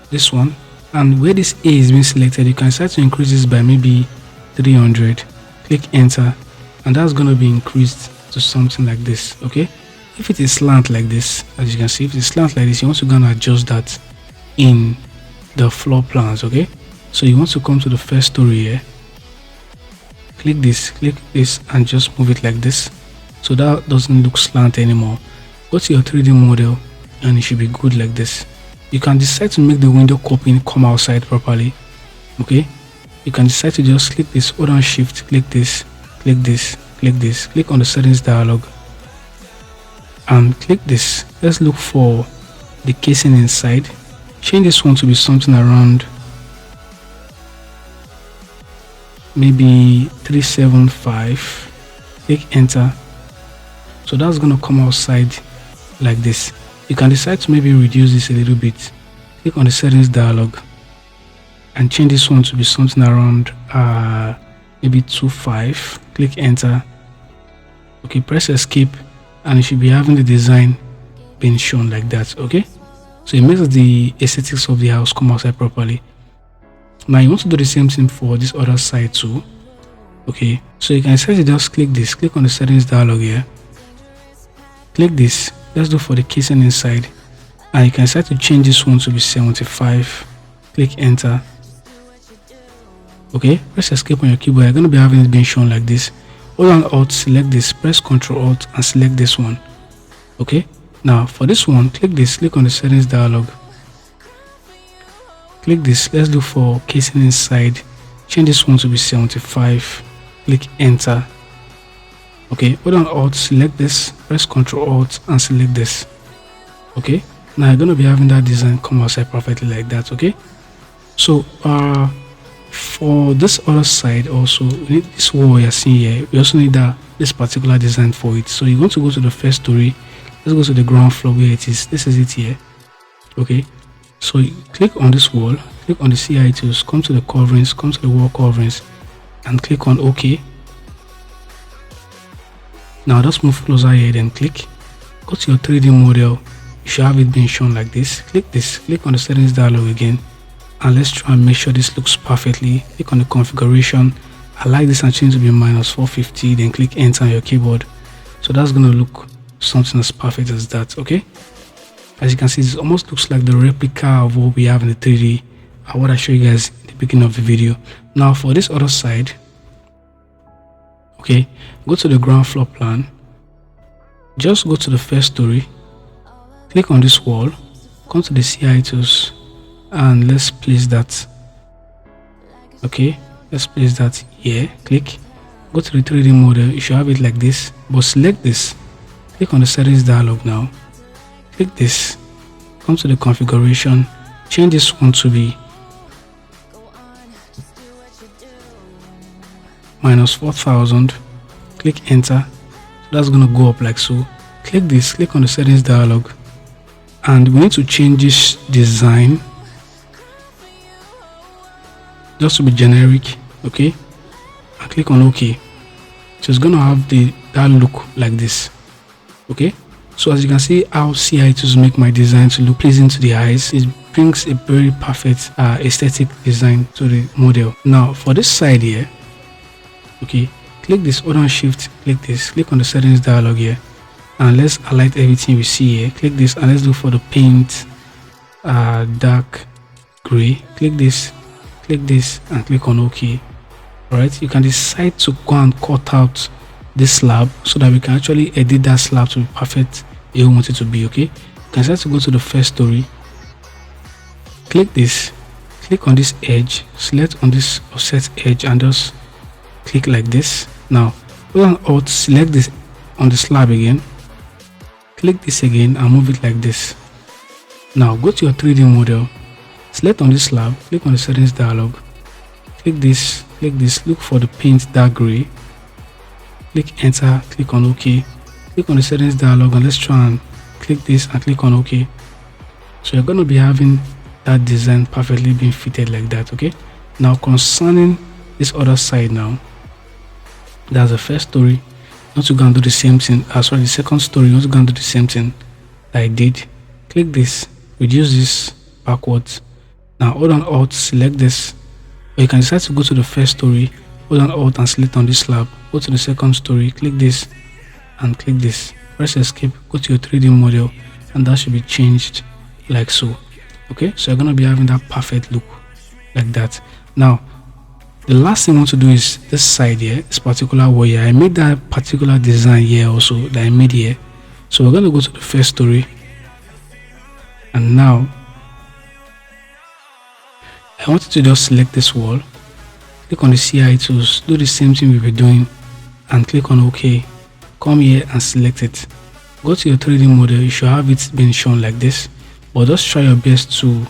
this one, and where this A is being selected, you can decide to increase this by maybe 300. Click enter, and that's going to be increased to something like this. Okay, if it is slant like this, as you can see, if it's slant like this, you want to go and adjust that in the floor plans. Okay, so you want to come to the first story here, click this, and just move it like this, so that doesn't look slant anymore. Go to your 3D model and it should be good like this. You can decide to make the window coping come outside properly. Okay, you can decide to just click this, hold on shift, click this, click this, click this, click on the settings dialog and click this. Let's look for the casing inside. Change this one to be something around maybe 375. Click enter. So that's going to come outside like this. You can decide to maybe reduce this a little bit. Click on the settings dialog and change this one to be something around maybe 25. Click enter. Okay, press escape and you should be having the design being shown like that. Okay, so it makes the aesthetics of the house come outside properly. Now you want to do the same thing for this other side too. Okay, so you can essentially just click this, click on the settings dialog here, click this. Let's do for the casing inside, and you can decide to change this one to be 75. Click enter. Okay, press escape on your keyboard. You're going to be having it being shown like this. Hold on Alt, select this, press Ctrl Alt and select this one. Okay, now for this one, click this, click on the settings dialog, click this. Let's look for casing inside, change this one to be 75. Click enter. Okay, hold on Alt, select this, press Ctrl Alt and select this. Okay, now you're going to be having that design come outside perfectly like that. Okay, so for this other side also, we need this wall you're seeing here. We also need this particular design for it. So you want to go to the first story. Let's go to the ground floor where it is. This is it here. Okay, so you click on this wall, click on the CI tools, come to the coverings, come to the wall coverings and click on OK. Now just move closer here, then click, go to your 3D model. You should have it being shown like this. Click this, click on the settings dialog again, and let's try and make sure this looks perfectly. Click on the configuration. I like this and change to be -450, then click enter on your keyboard. So that's going to look something as perfect as that. Okay, as you can see, this almost looks like the replica of what we have in the 3D, what I showed you guys in the beginning of the video. Now for this other side, okay, go to the ground floor plan, just go to the first story, click on this wall, come to the CI tools and let's place that. Okay, let's place that here. Click, go to the 3D model. You should have it like this, but select this, click on the settings dialog. Now click this, come to the configuration, change this one to be -4000. Click enter. So that's going to go up like so. Click this, click on the settings dialog, and we need to change this design just to be generic. Okay, and click on OK. So it's going to have that look like this. Okay, so as you can see how CI tools make my design to look pleasing to the eyes. It's brings a very perfect aesthetic design to the model. Now for this side here, okay, click this, hold on shift, click this, click on the settings dialog here, and let's highlight everything we see here. Click this and let's look for the paint dark gray. Click this and click on OK. Alright, you can decide to go and cut out this slab so that we can actually edit that slab to be perfect where you want it to be. Okay, you can decide to go to the first story, click this, click on this edge, select on this offset edge and just click like this. Now hold on Alt, select this on the slab again, click this again and move it like this. Now go to your 3D model, select on this slab, click on the settings dialog, click this, look for the paint dark gray, click enter, click on OK, click on the settings dialog and let's try and click this and click on OK. So you're going to be having that design perfectly being fitted like that. Okay, now concerning this other side, now that's the first story. You want to go and do the same thing. Sorry, the second story, you want to go and do the same thing that I did. Click this, reduce this backwards. Now hold on Alt, select this, or you can decide to go to the first story, hold on Alt and select on this slab, go to the second story, click this and click this, press escape, go to your 3D model, and that should be changed like so. Okay, so you're going to be having that perfect look like that. Now the last thing I want to do is this side here, this particular wall here. I made that particular design here also that I made here. So we're going to go to the first story, and now I want you to just select this wall, click on the CI tools, do the same thing we were doing and click on OK. Come here and select it, go to your 3D model. You should have it being shown like this, but just try your best to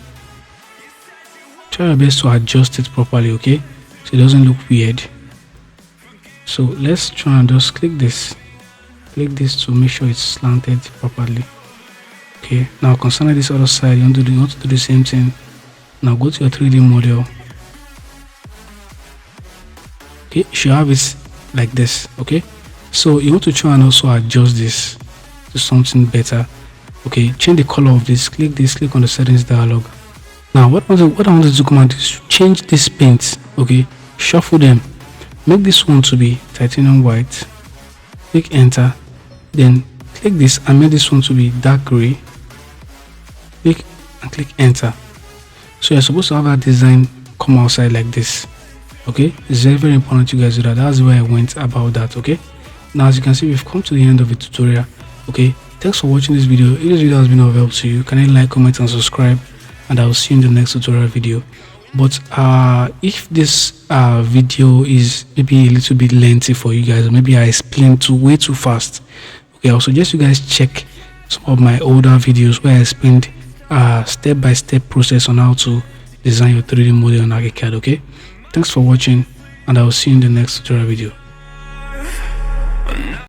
adjust it properly, okay, so it doesn't look weird. So let's try and just click this to make sure it's slanted properly. Okay, now concerning this other side, you want to do the same thing. Now go to your 3D model. Okay, you should have it like this. Okay, so you want to try and also adjust this to something better. Okay, change the color of this, click on the settings dialog. Now what I want to do, command is change this paint. Okay, shuffle them, make this one to be titanium white, click enter, then click this and make this one to be dark gray, click and click enter. So you're supposed to have that design come outside like this. Okay, it's very, very important you guys do that. That's where I went about that. Okay, now as you can see, we've come to the end of the tutorial. Okay, thanks for watching this video. If this video has been of help to you, can you like, comment and subscribe, and I'll see you in the next tutorial video. But if this video is maybe a little bit lengthy for you guys, or maybe I explained way too fast, okay, I'll suggest you guys check some of my older videos where I explained step-by-step process on how to design your 3D model on Archicad. Okay, thanks for watching, and I will see you in the next tutorial video.